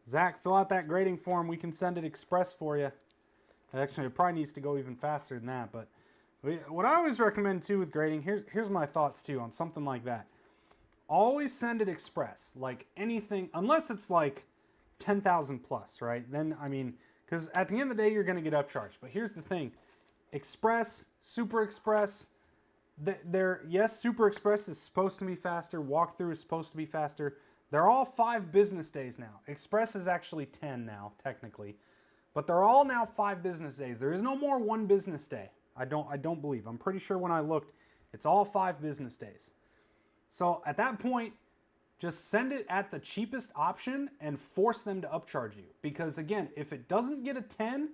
Zach, fill out that grading form. We can send it express for you. Actually, it probably needs to go even faster than that. But what I always recommend too with grading, here's my thoughts too on something like that. Always send it express, like anything, unless it's like 10,000 plus, right? Then, I mean, because at the end of the day, you're going to get upcharged. But here's the thing. Express, Super Express, yes, Super Express is supposed to be faster. Walkthrough is supposed to be faster. They're all 5 business days now. Express is actually 10 now, technically. But they're all now 5 business days. There is no more 1 business day. I don't believe. I'm pretty sure when I looked, it's all 5 business days. So at that point, just send it at the cheapest option and force them to upcharge you. Because again, if it doesn't get a 10,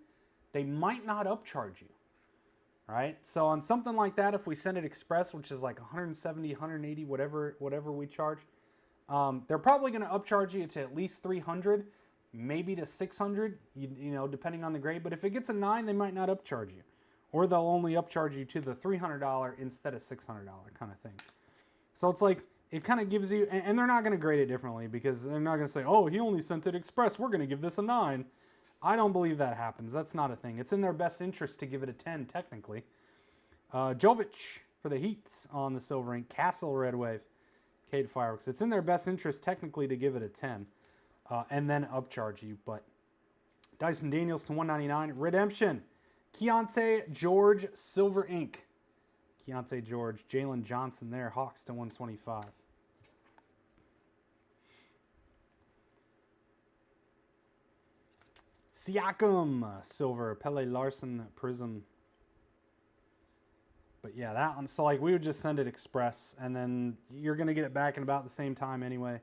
they might not upcharge you. All right? So on something like that, if we send it express, which is like 170, 180, whatever we charge, they're probably going to upcharge you to at least 300, maybe to 600, you know, depending on the grade. But if it gets a 9, they might not upcharge you. Or they'll only upcharge you to the $300 instead of $600 kind of thing. So it's like, it kind of gives you, and they're not going to grade it differently because they're not going to say, oh, he only sent it express, we're going to give this a 9. I don't believe that happens. That's not a thing. It's in their best interest to give it a 10, technically. Jovic for the Heats on the silver ink. Castle Red Wave. Cade Fireworks. It's in their best interest, technically, to give it a 10 and then upcharge you. But Dyson Daniels to 199. Redemption. Keontae George silver ink. Keontae George, Jalen Johnson there, Hawks to 125. Siakam, silver, Pele Larson, Prizm. But yeah, that one, so like we would just send it express, and then you're going to get it back in about the same time anyway.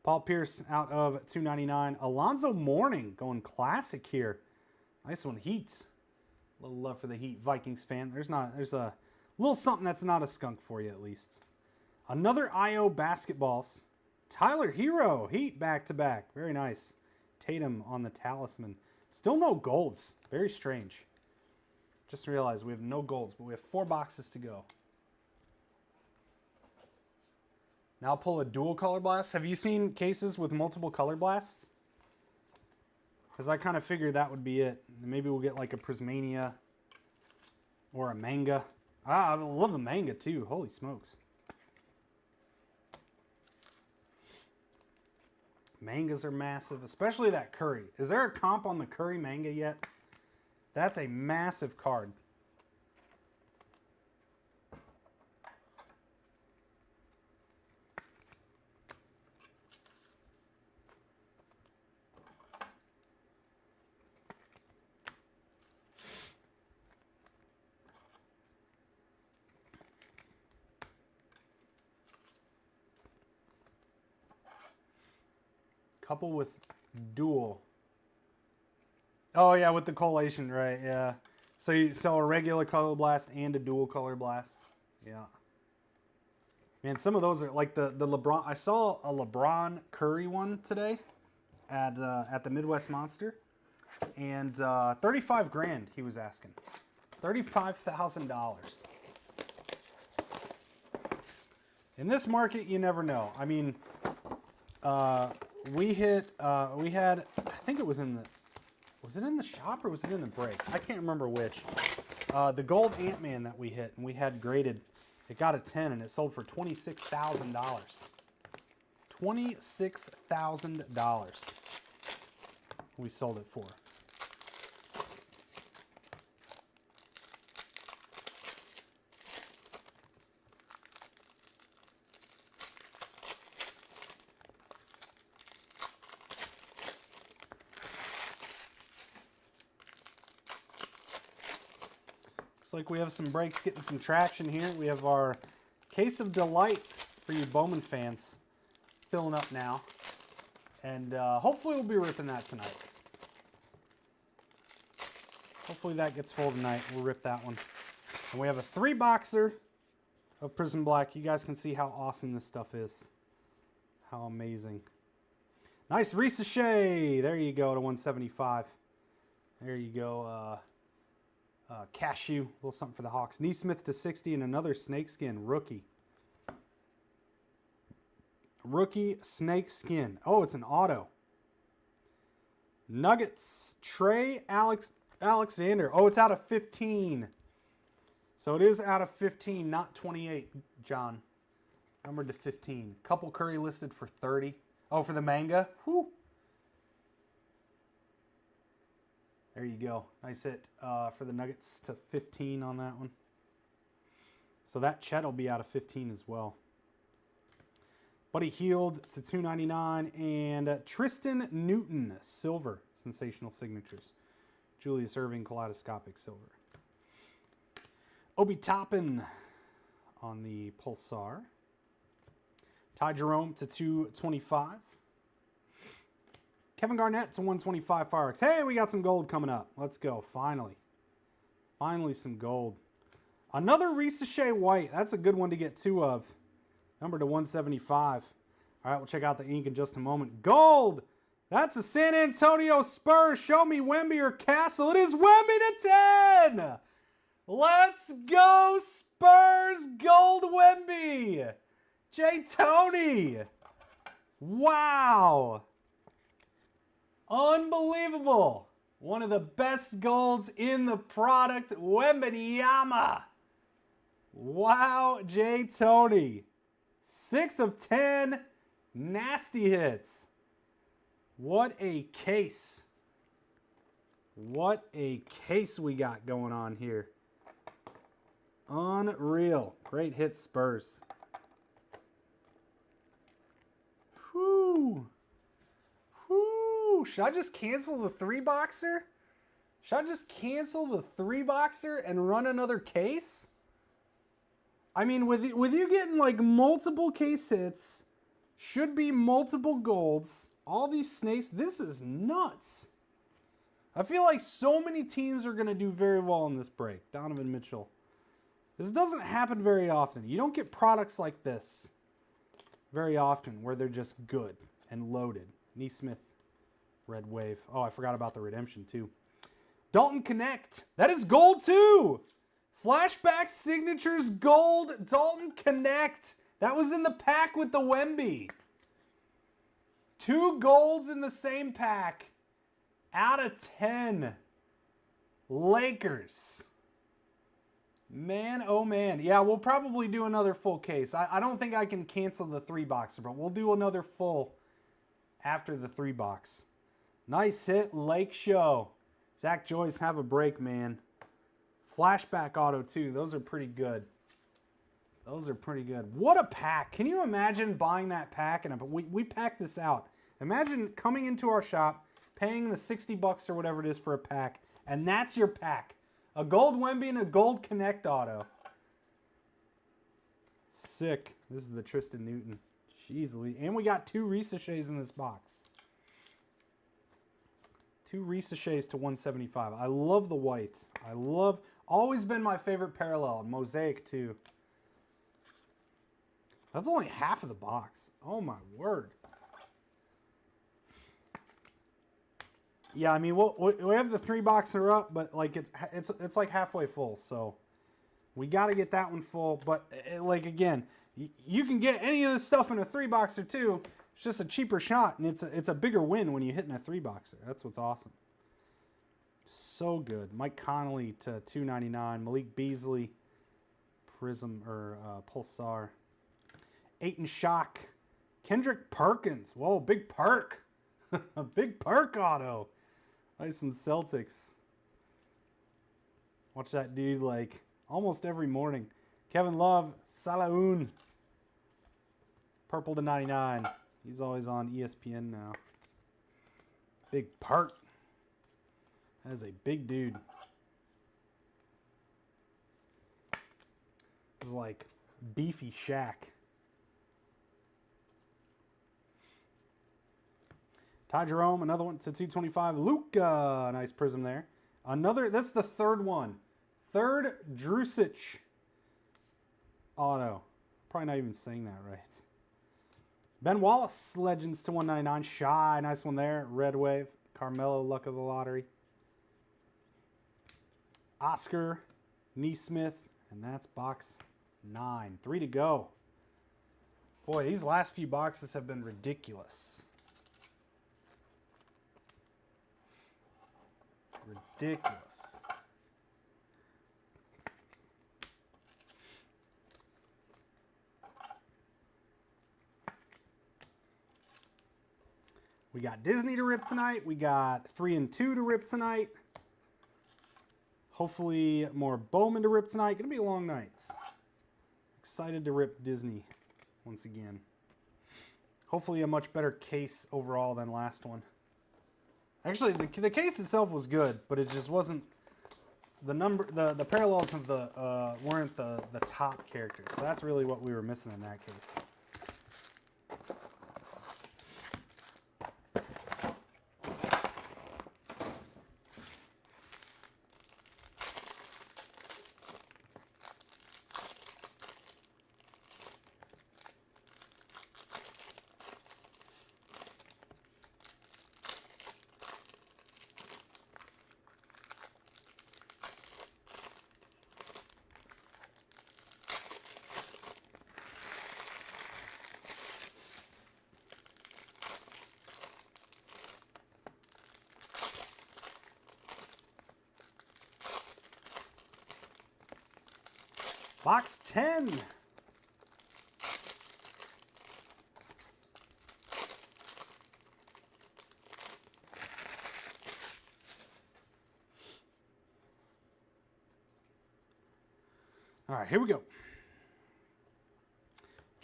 Paul Pierce out of 299. Alonzo Mourning going classic here. Nice one, Heat. A little love for the Heat Vikings fan. There's a little something that's not a skunk for you at least. Another IO basketballs. Tyler Hero, Heat back-to-back. Very nice. Tatum on the talisman. Still no golds. Very strange. Just realized we have no golds, but we have 4 boxes to go. Now pull a dual color blast. Have you seen cases with multiple color blasts? Because I kind of figured that would be it. Maybe we'll get like a Prismania or a manga. Ah, I love the manga too. Holy smokes. Mangas are massive, especially that Curry. Is there a comp on the Curry manga yet? That's a massive card. Couple with dual. Oh yeah, with the collation, right? Yeah. So you sell a regular color blast and a dual color blast. Yeah. Man, some of those are like the LeBron. I saw a LeBron Curry one today at the Midwest Monster, and 35 grand he was asking. $35,000. In this market, you never know. I mean, we had, I think it was in the shop or was it in the break? I can't remember which. The gold Ant-Man that we hit and we had graded, it got a 10 and it sold for $26,000. $26,000 we sold it for. Looks like we have some breaks getting some traction here. We have our Case of Delight for you Bowman fans filling up now. And hopefully we'll be ripping that tonight. Hopefully that gets full tonight. We'll rip that one. And we have a 3-boxer of Prizm Black. You guys can see how awesome this stuff is. How amazing. Nice Ricochet. There you go to 175. There you go. Cashew, a little something for the Hawks. Neesmith to 60 and another snakeskin rookie. Rookie snakeskin. Oh, it's an auto. Nuggets. Trey Alexander. Oh, it's out of 15. So it is out of 15, not 28, John. Numbered to 15. Couple Curry listed for 30. Oh, for the manga. Whew. There you go. Nice hit for the Nuggets to 15 on that one. So that Chet will be out of 15 as well. Buddy Hield to 299 and Tristan Newton, silver, sensational signatures. Julius Erving, kaleidoscopic silver. Obi Toppin on the Pulsar. Ty Jerome to 225. Kevin Garnett to 125 Fireworks. Hey, we got some gold coming up. Let's go. Finally. Finally some gold. Another Ricochet White. That's a good one to get 2 of. Number to 175. All right, we'll check out the ink in just a moment. Gold. That's a San Antonio Spurs. Show me Wemby or Castle. It is Wemby to 10. Let's go Spurs. Gold Wemby. J. Tony. Wow. Unbelievable. One of the best golds in the product, Wembanyama. Wow, J. Tony. 6 of 10 nasty hits. What a case. What a case we got going on here. Unreal. Great hit, Spurs. Whew. Should I just cancel the 3-boxer? Should I just cancel the 3-boxer and run another case? I mean, with you getting like multiple case hits, should be multiple golds, all these snakes, this is nuts. I feel like so many teams are going to do very well in this break. Donovan Mitchell This doesn't happen very often. You don't get products like this very often where they're just good and loaded. Neesmith, Red Wave. Oh, I forgot about the redemption too. Dalton Connect. That is gold too. Flashback Signatures Gold Dalton Connect. That was in the pack with the Wemby. 2 golds in the same pack. Out of 10. Lakers. Man, oh man. Yeah, we'll probably do another full case. I don't think I can cancel the 3-boxer, but we'll do another full after the 3-box. Nice hit, Lake Show. Zach Joyce, have a break, man. Flashback auto, too. Those are pretty good. Those are pretty good. What a pack. Can you imagine buying that pack? And we packed this out. Imagine coming into our shop, paying the 60 bucks or whatever it is for a pack, and that's your pack. A gold Wemby and a gold Connect auto. Sick. This is the Tristan Newton. Jeez Louise. And we got 2 Risaches in this box. 2 Risaches to 175. I love the white. Always been my favorite parallel. Mosaic too. That's only half of the box. Oh my word. Yeah, I mean, we have the 3-boxer up, but like it's like halfway full, so we got to get that one full. But like again, you can get any of this stuff in a 3-boxer too. It's just a cheaper shot, and it's a bigger win when you hit in a 3-boxer. That's what's awesome. So good. Mike Connolly to 299. Malik Beasley, Prizm or Pulsar. Aiton Shock. Kendrick Perkins. Whoa, big perk. A big perk auto. Nice and Celtics. Watch that dude like almost every morning. Kevin Love, Salaun. Purple to 99. He's always on ESPN now. Big perk. That is a big dude. It's like beefy Shaq. Ty Jerome, another one to 225. Luka, nice Prizm there. Another, that's the 3rd one. 3rd Drusic auto. Probably not even saying that right. Ben Wallace, Legends to 199. Shy, nice one there. Red Wave. Carmelo, Luck of the Lottery. Oscar, Neesmith, and that's box 9. 3 to go. Boy, these last few boxes have been ridiculous. Ridiculous. We got Disney to rip tonight. We got 3 and 2 to rip tonight. Hopefully more Bowman to rip tonight. Gonna be a long night. Excited to rip Disney once again. Hopefully a much better case overall than last one. Actually, the case itself was good, but it just wasn't the parallels of the weren't the top characters. So that's really what we were missing in that case. Box 10. All right, here we go.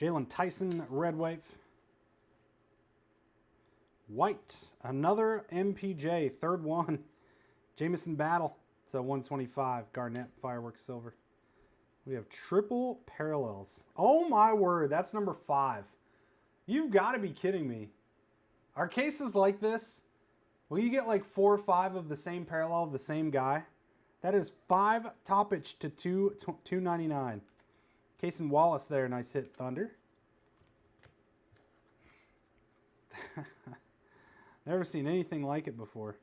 Jalen Tyson, Red Wave. White, another MPJ, 3rd one. Jamison Battle to 125. Garnett, Fireworks Silver. We have triple parallels. Oh my word, that's number 5. You've got to be kidding me. Are cases like this, will you get like 4 or 5 of the same parallel of the same guy? That is 5 toppage to 299. Cason Wallace there, nice hit, Thunder. Never seen anything like it before.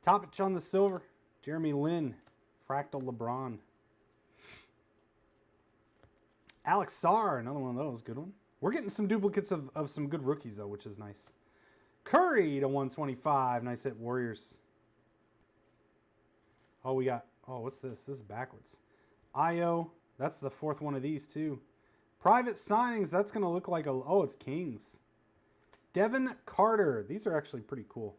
Toppage on the silver, Jeremy Lin, Fractal LeBron. Alex Sarr, another one of those, good one. We're getting some duplicates of some good rookies though, which is nice. Curry to 125, nice hit, Warriors. Oh, we got, oh, what's this? This is backwards. Io, that's the 4th one of these too. Private signings, that's going to look like a, oh, it's Kings. Devin Carter, these are actually pretty cool.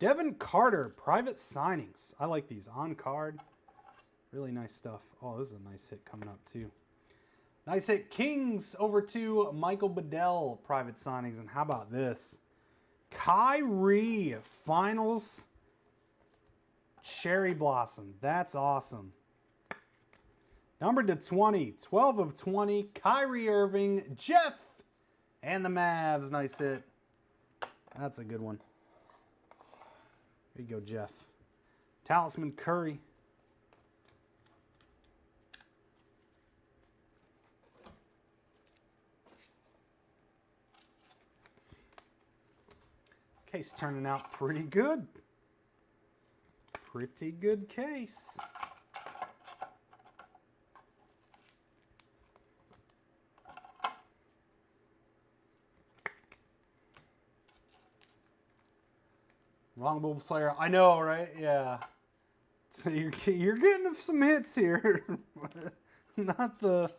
Devin Carter, private signings. I like these, on card. Really nice stuff. Oh, this is a nice hit coming up too. Nice hit, Kings over to Michael Bedell, private signings. And how about this? Kyrie, finals. Cherry Blossom. That's awesome. Numbered to 20. 12 of 20. Kyrie Irving. Jeff. And the Mavs. Nice hit. That's a good one. There you go, Jeff. Talisman Curry. Case turning out pretty good. Pretty good case. Wrong bull player. I know, right? Yeah. So you're getting some hits here. Not the...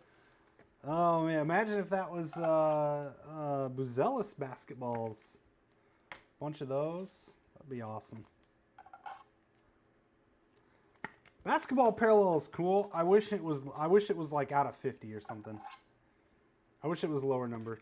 Oh, man. Imagine if that was Buzelis basketballs. Bunch of those. That'd be awesome. Basketball parallel is cool. I wish it was like out of 50 or something. I wish it was a lower number.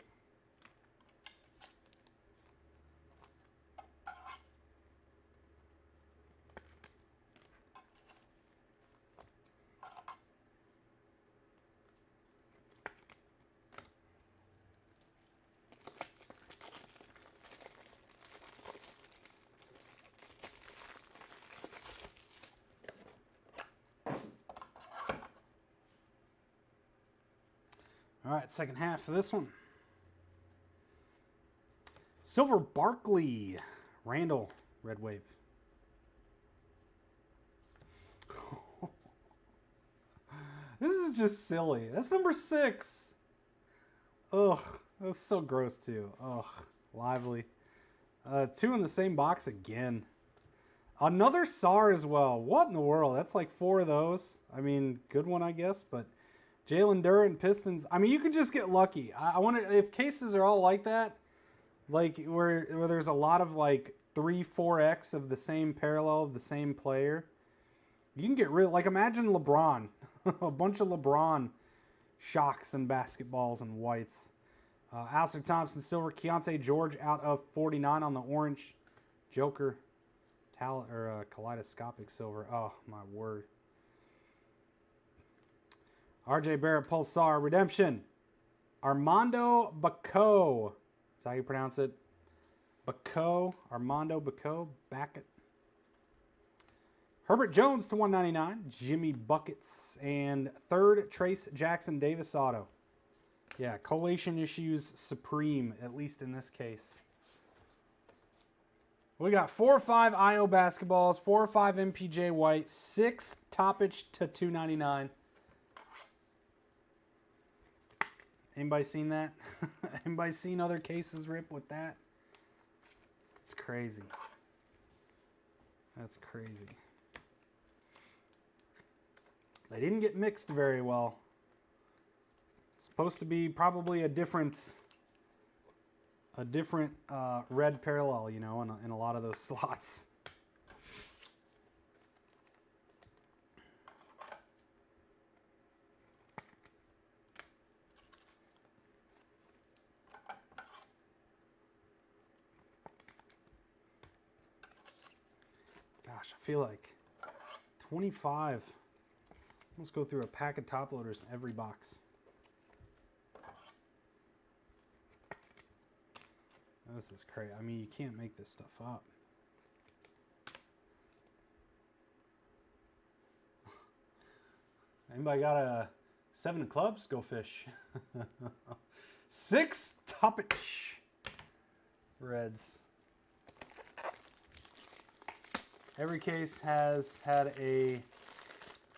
All right, second half for this one. Silver Barkley, Randall, Red Wave. This is just silly. That's number 6. Ugh, that's so gross too. Ugh, lively. 2 in the same box again. Another SAR as well. What in the world? That's like 4 of those. I mean, good one, I guess, but Jalen Duren, Pistons. I mean, you could just get lucky. I wonder if cases are all like that, like where there's a lot of like 3, 4x of the same parallel of the same player. You can get real. Like imagine LeBron, a bunch of LeBron shocks and basketballs and whites. Alistair Thompson, silver. Keontae George out of 49 on the orange. Joker, kaleidoscopic silver. Oh my word. RJ Barrett, Pulsar, Redemption. Armando Bacot. Is that how you pronounce it? Bacot. Armando Bacot. Backett. Herbert Jones to 199. Jimmy Buckets. And 3rd, Trace Jackson Davis auto. Yeah, collation issues supreme, at least in this case. We got 4 or 5 IO basketballs, 4 or 5 MPJ white, 6 toppage to 299. Anybody seen that? Anybody seen other cases rip with that? It's crazy. That's crazy. They didn't get mixed very well. It's supposed to be probably a different red parallel, you know, in a lot of those slots. Gosh, I feel like 25. Let's go through a pack of top loaders in every box. This is crazy. I mean, you can't make this stuff up. Anybody got a 7 of clubs? Go fish. 6 Toppich Reds. Every case has had a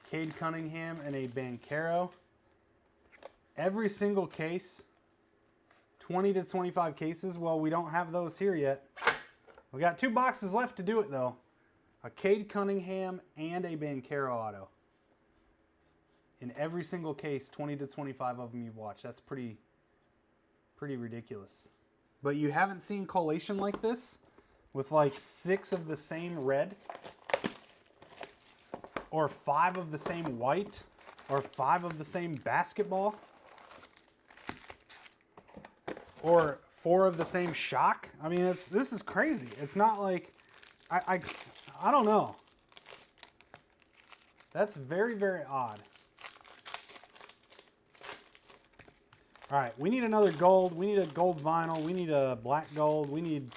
Cade Cunningham and a Banchero. Every single case, 20 to 25 cases. Well, we don't have those here yet. We got 2 boxes left to do it though. A Cade Cunningham and a Banchero auto. In every single case, 20 to 25 of them you've watched. That's pretty ridiculous. But you haven't seen collation like this with like 6 of the same red, or 5 of the same white, or 5 of the same basketball, or 4 of the same shock. I mean, this is crazy. It's not like, I don't know. That's very, very odd. All right, we need another gold. We need a gold vinyl. We need a black gold. We need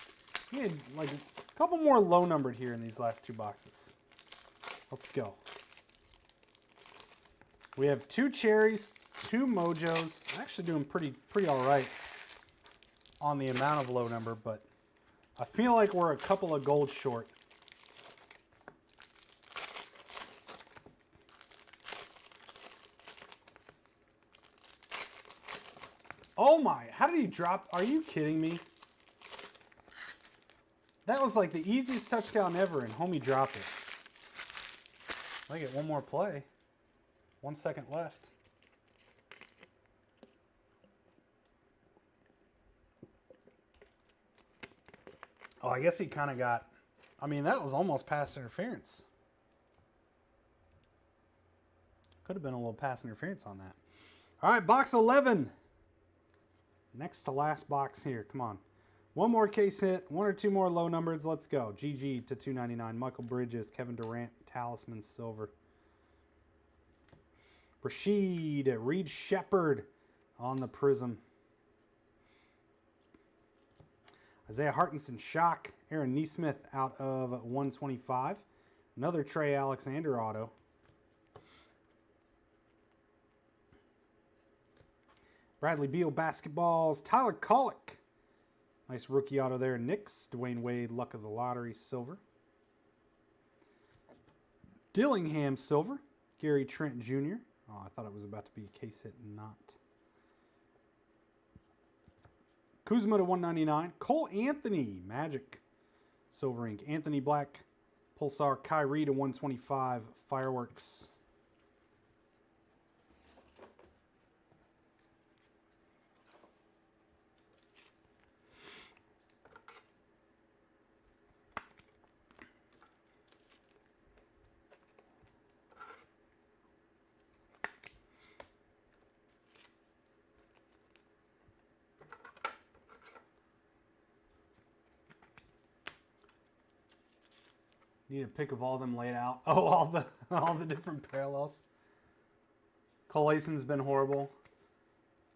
like a couple more low numbered here in these last 2 boxes. Let's go. We have 2 cherries, 2 mojos. Actually doing pretty all right on the amount of low number, but I feel like we're a couple of gold short. Oh my, how did he drop? Are you kidding me? That was like the easiest touchdown ever, and homie dropped it. I get one more play. 1 second left. Oh, I guess he kind of got, I mean, that was almost pass interference. Could have been a little pass interference on that. All right, box 11. Next to last box here. Come on. One more case hit. 1 or 2 more low numbers. Let's go. GG to 299. Michael Bridges, Kevin Durant, Talisman Silver. Rashid, Reed Shepard on the Prizm. Isaiah Hartenson, Shock. Aaron Neesmith out of 125. Another Trey Alexander auto. Bradley Beal basketballs. Tyler Kolek. Nice rookie auto there. Knicks. Dwayne Wade, luck of the lottery, silver. Dillingham, silver. Gary Trent Jr. Oh, I thought it was about to be a case hit. Not. Kuzma to 199. Cole Anthony, Magic. Silver ink. Anthony Black. Pulsar. Kyrie to 125. Fireworks. Need a pic of all of them laid out. Oh, all the different parallels. Collation's been horrible.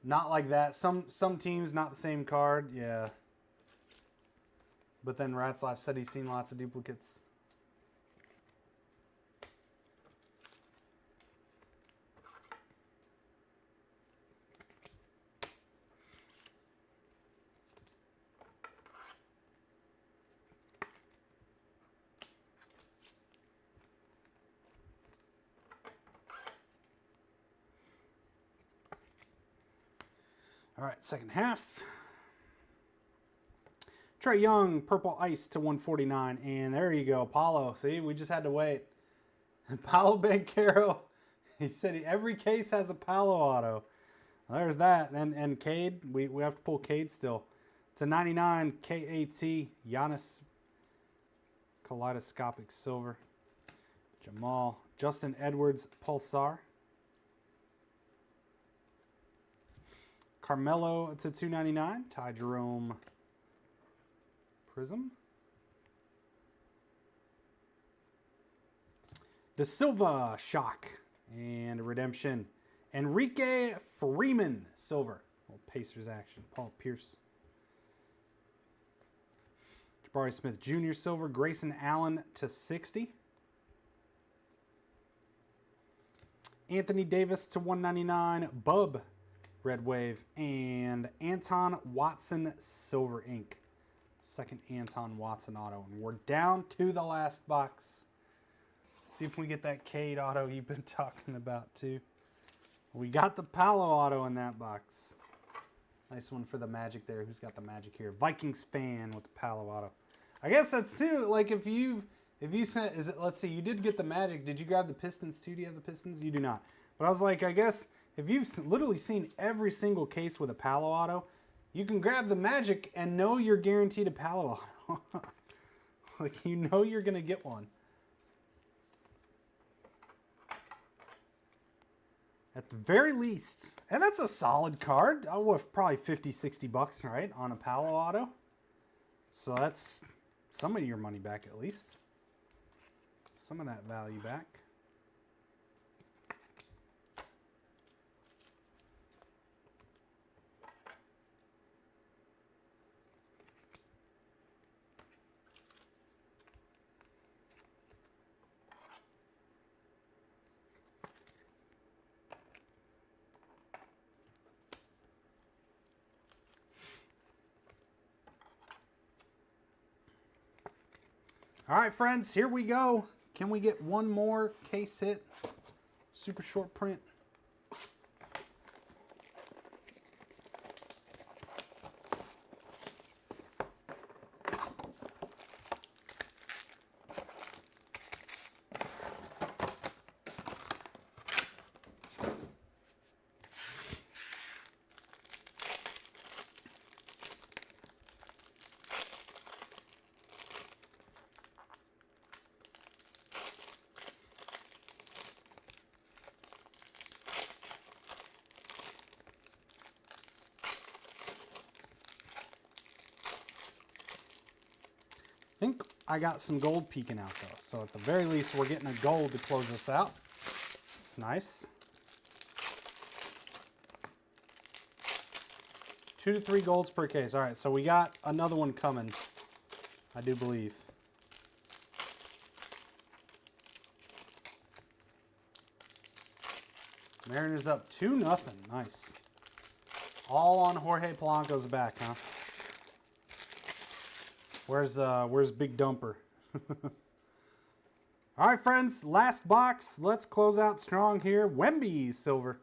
Not like that. Some teams not the same card. Yeah. But then Ratzlaff said he's seen lots of duplicates. All right, second half. Trae Young, Purple Ice to 149. And there you go, Paulo. See, we just had to wait. Paulo Banchero. He said every case has a Paulo auto. Well, there's that. And Cade, we have to pull Cade still. To 99, KAT, Giannis. Kaleidoscopic Silver. Jamal. Justin Edwards, Pulsar. Carmelo to 299. Ty Jerome Prizm. De Silva Shock and Redemption. Enrique Freeman Silver. Little Pacers action. Paul Pierce. Jabari Smith Jr. Silver. Grayson Allen to 60. Anthony Davis to 199, Bub, red wave, and Anton Watson, silver ink. Second Anton Watson auto. And we're down to the last box. See if we get that Cade auto you've been talking about too. We got the Paolo auto in that box. Nice one for the Magic there. Who's got the Magic here? Vikings fan with the Paolo auto. I guess that's too, like if you sent, is it, let's see, you did get the Magic. Did you grab the Pistons too? Do you have the Pistons? You do not. But I was like, I guess if you've literally seen every single case with a Paolo auto, you can grab the Magic and know you're guaranteed a Paolo auto. Like, you know you're going to get one. At the very least. And that's a solid card. I would have probably 50, 60 bucks, right, on a Paolo auto. So that's some of your money back at least. Some of that value back. All right, friends, here we go. Can we get one more case hit? Super short print. I think I got some gold peeking out though. So at the very least, we're getting a gold to close this out. It's nice. 2 to 3 golds per case. All right, so we got another one coming, I do believe. Mariners up 2-0. Nice. All on Jorge Polanco's back, huh? Where's Big Dumper? All right, friends, last box. Let's close out strong here. Wemby silver.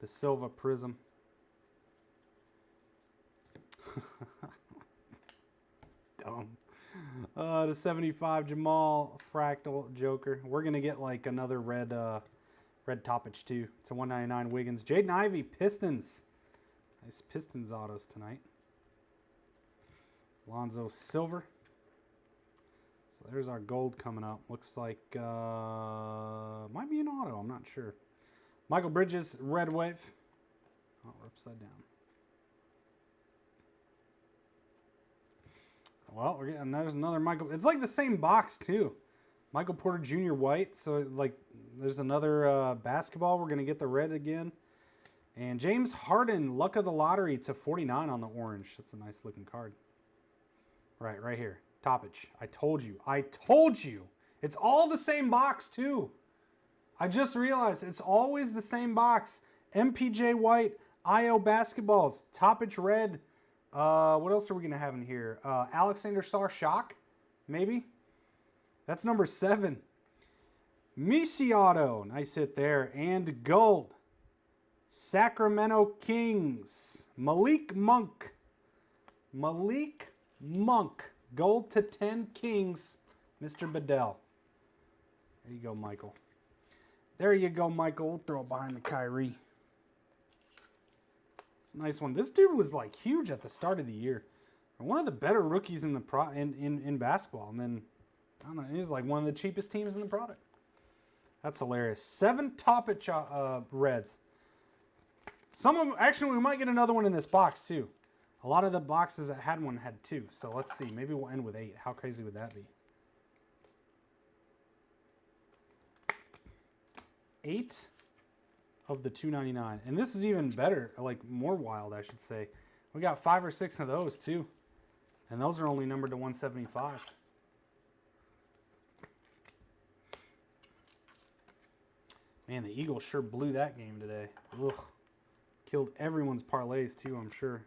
The Silva Prizm. Dumb. The 75 Jamal Fractal Joker. We're going to get like another red toppage too. It's a 199 Wiggins. Jaden Ivey Pistons. Nice Pistons autos tonight. Lonzo Silver. So there's our gold coming up. Looks like might be an auto. I'm not sure. Michael Bridges red wave. Oh, we're upside down. Well, we're getting there's another Michael. It's like the same box too. Michael Porter Jr. white. So like there's another basketball. We're gonna get the red again. And James Harden, luck of the lottery to 49 on the orange. That's a nice looking card. Right here. Toppage. I told you. I told you. It's all the same box, too. I just realized it's always the same box. MPJ White, IO Basketballs, Toppage Red. What else are we going to have in here? Alexander Sarr Shock, maybe? That's number 7. Misi Auto. Nice hit there. And gold. Sacramento Kings. Malik Monk. Malik Monk. Gold to 10 Kings. Mr. Bedell. There you go, Michael. There you go, Michael. We'll throw it behind the Kyrie. It's a nice one. This dude was like huge at the start of the year. One of the better rookies in the in basketball. And then, I don't know, he's like one of the cheapest teams in the product. That's hilarious. 7 Toppage Reds. Some of them, actually, we might get another one in this box, too. A lot of the boxes that had one had 2. So let's see. Maybe we'll end with 8. How crazy would that be? 8 of the 299. And this is even better, like more wild, I should say. We got 5 or 6 of those, too. And those are only numbered to 175. Man, the Eagles sure blew that game today. Ugh. Killed everyone's parlays, too, I'm sure.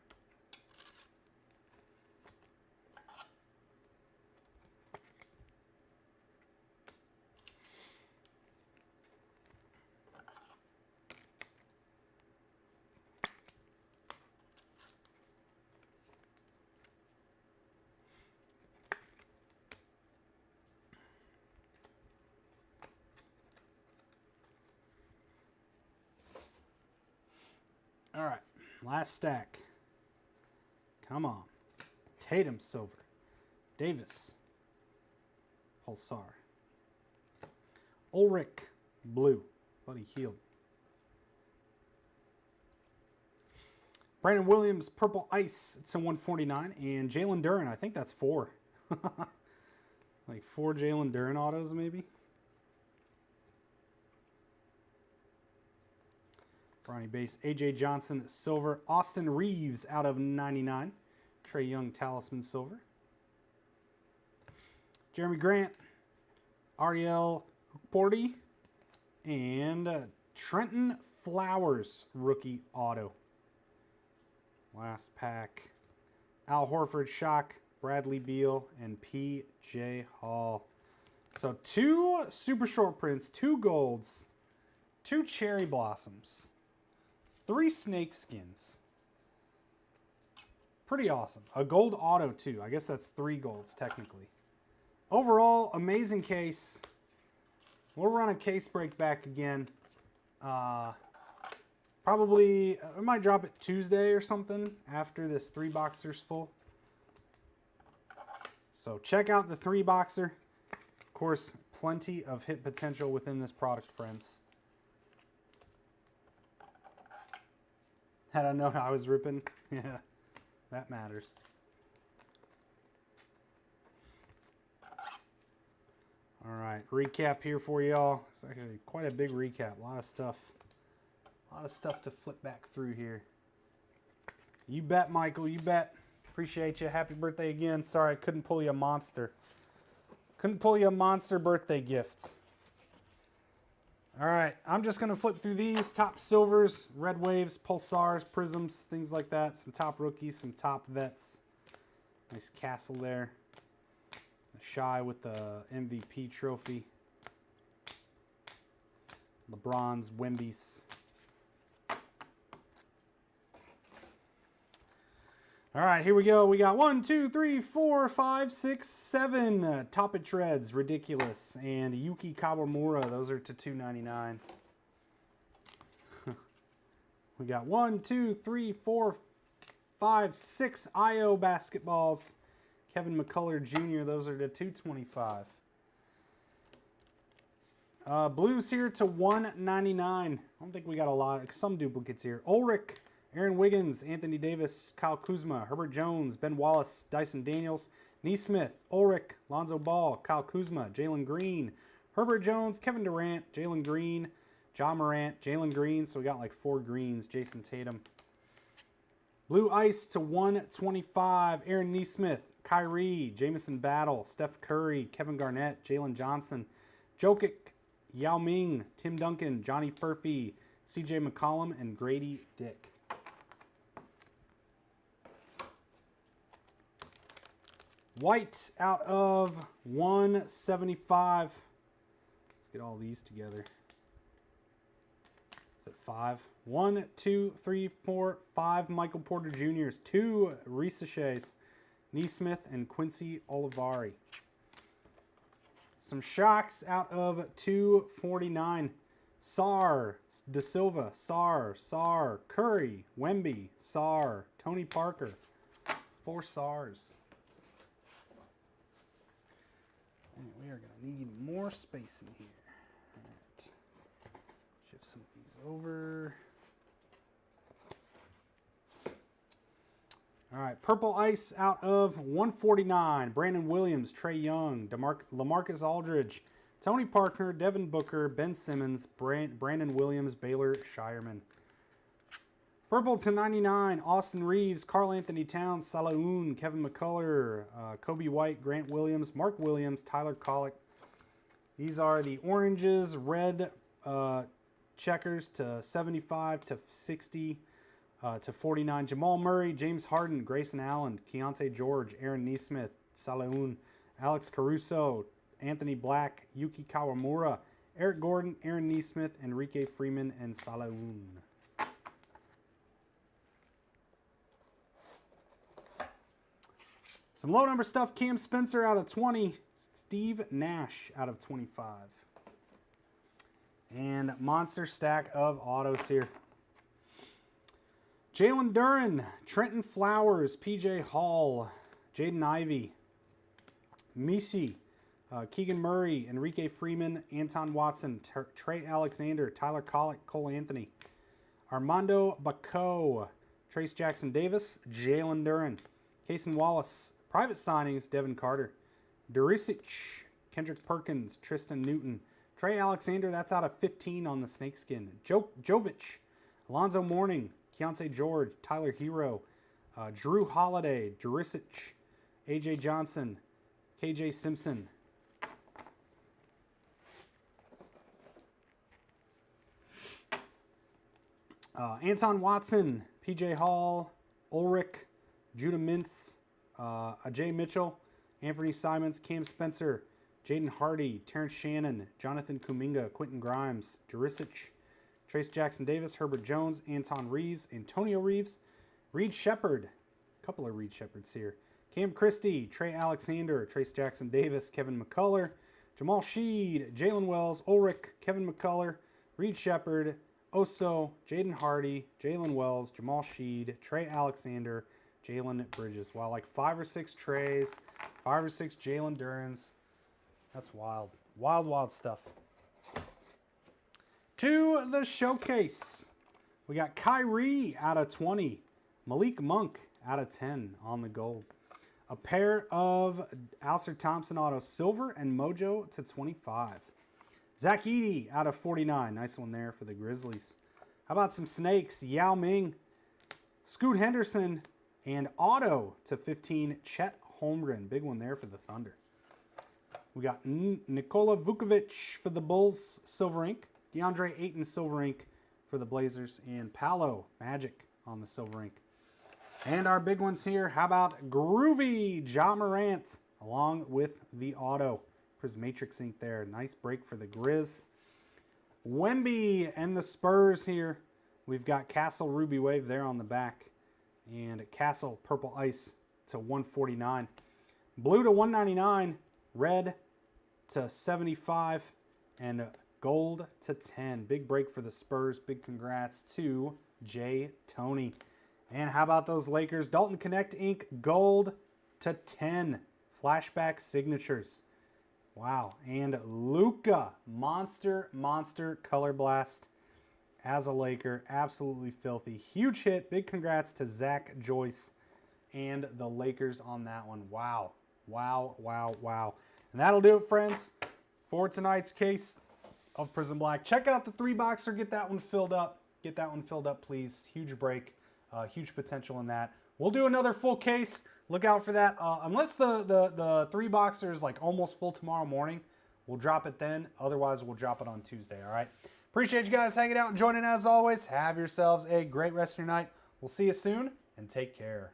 All right, last stack. Come on. Tatum silver. Davis Pulsar. Ulrich blue. Buddy Hield. Brandon Williams purple ice. It's a 149. And Jalen Duren. I think that's 4. Like 4 Jalen Duren autos maybe. Bronny base. AJ Johnson silver. Austin Reeves out of 99. Trae Young talisman silver. Jeremy Grant. Ariel Porty. And Trenton Flowers rookie auto. Last pack. Al Horford shock. Bradley Beal and P.J. Hall. So 2 super short prints, 2 golds, 2 cherry blossoms, 3 snake skins. Pretty awesome. A gold auto too. I guess that's 3 golds technically. Overall, amazing case. We'll run a case break back again. Probably, I might drop it Tuesday or something after this 3-boxer's full. So check out the 3-boxer. Of course, plenty of hit potential within this product, friends. Had I known I was ripping, yeah, that matters. All right, recap here for y'all. It's actually quite a big recap. A lot of stuff. A lot of stuff to flip back through here. You bet, Michael, you bet. Appreciate you. Happy birthday again. Sorry I couldn't pull you a monster. Couldn't pull you a monster birthday gift. All right, I'm just going to flip through these. Top silvers, red waves, pulsars, prisms, things like that. Some top rookies, some top vets. Nice castle there. Shy with the MVP trophy. LeBron's, Wemby's. All right, here we go. We got 1, 2, 3, 4, 5, 6, 7 Toppet Treads, ridiculous, and Yuki Kawamura. Those are to $2.99. We got 1, 2, 3, 4, 5, 6 IO basketballs. Kevin McCullough Jr. Those are to $2.25. Blues here to $1.99. I don't think we got a lot. Some duplicates here. Ulrich. Aaron Wiggins, Anthony Davis, Kyle Kuzma, Herbert Jones, Ben Wallace, Dyson Daniels, Neesmith, Ulrich, Lonzo Ball, Kyle Kuzma, Jalen Green, Herbert Jones, Kevin Durant, Jalen Green, John Morant, Jalen Green. So we got like 4 greens. Jason Tatum. Blue Ice to $1.25. Aaron Neesmith, Kyrie, Jamison Battle, Steph Curry, Kevin Garnett, Jalen Johnson, Jokic, Yao Ming, Tim Duncan, Johnny Furphy, CJ McCollum, and Grady Dick. White out of 175. Let's get all these together. Is it 5? 1, 2, 3, 4, 5 Michael Porter Jr.'s, 2 Risaches, Neesmith, and Quincy Olivari. Some shocks out of 249. Sar, De Silva, Sar, Curry, Wemby, Sar, Tony Parker. 4 Sars. We are going to need more space in here. All right. Shift some of these over. All right. Purple Ice out of 149. Brandon Williams, Trae Young, LaMarcus Aldridge, Tony Parker, Devin Booker, Ben Simmons, Brandon Williams, Baylor Shireman. Purple to 99, Austin Reeves, Karl Anthony Towns, Salaun, Kevin McCullough, Kobe White, Grant Williams, Mark Williams, Tyler Kolek. These are the oranges, red checkers to 75 to 60 to 49. Jamal Murray, James Harden, Grayson Allen, Keontae George, Aaron Nesmith, Salaun, Alex Caruso, Anthony Black, Yuki Kawamura, Eric Gordon, Aaron Nesmith, Enrique Freeman, and Salaun. Some low number stuff. Cam Spencer out of 20. Steve Nash out of 25. And monster stack of autos here. Jalen Duren, Trenton Flowers, PJ Hall, Jaden Ivey, Misi, Keegan Murray, Enrique Freeman, Anton Watson, Trey Alexander, Tyler Collick, Cole Anthony, Armando Bacot, Trace Jackson Davis, Jalen Duren, Cason Wallace, private signings, Devin Carter, Durisic, Kendrick Perkins, Tristan Newton, Trey Alexander, that's out of 15 on the snakeskin, Jovic, Alonzo Mourning, Keontae George, Tyler Hero, Drew Holiday, Durisic, AJ Johnson, KJ Simpson. Anton Watson, PJ Hall, Ulrich, Judah Mintz, Ajay Mitchell, Anthony Simons, Cam Spencer, Jaden Hardy, Terrence Shannon, Jonathan Kuminga, Quentin Grimes, Durisic, Trace Jackson Davis, Herbert Jones, Anton Reeves, Antonio Reeves, Reed Shepard, a couple of Reed Shepards here, Cam Christie, Trey Alexander, Trace Jackson Davis, Kevin McCullough, Jamal Sheed, Jalen Wells, Ulrich, Kevin McCullough, Reed Shepard, Oso, Jaden Hardy, Jalen Wells, Jamal Sheed, Trey Alexander, Jalen Bridges. Wow, like 5 or 6 Treys, 5 or 6 Jalen Durens. That's wild. Wild, wild stuff. To the showcase. We got Kyrie out of 20. Malik Monk out of 10 on the gold. A pair of Alcer Thompson auto silver and Mojo to 25. Zach Edey out of 49. Nice one there for the Grizzlies. How about some snakes? Yao Ming, Scoot Henderson, and auto to 15. Chet Holmgren. Big one there for the Thunder. We got Nikola Vukovic for the Bulls, silver ink. DeAndre Ayton, silver ink for the Blazers. And Paolo Magic on the silver ink. And our big ones here. How about Groovy Ja Morant along with the auto. Prismatrix ink there. Nice break for the Grizz. Wemby and the Spurs here. We've got Castle Ruby Wave there on the back. And Castle Purple Ice to 149. Blue to 199. Red to 75. And gold to 10. Big break for the Spurs. Big congrats to Jay Tony. And how about those Lakers? Dalton Connect ink gold to 10. Flashback signatures. Wow. And Luka, monster color blast as a Laker. Absolutely filthy. Huge hit. Big congrats to Zach Joyce and the Lakers on that one. Wow. Wow, wow, wow. And that'll do it, friends, for tonight's case of Prizm Black. Check out the 3-boxer. Get that one filled up. Get that one filled up, please. Huge break. Huge potential in that. We'll do another full case. Look out for that. Unless the 3-boxer is like almost full tomorrow morning, we'll drop it then. Otherwise, we'll drop it on Tuesday, all right? Appreciate you guys hanging out and joining as always. Have yourselves a great rest of your night. We'll see you soon, and take care.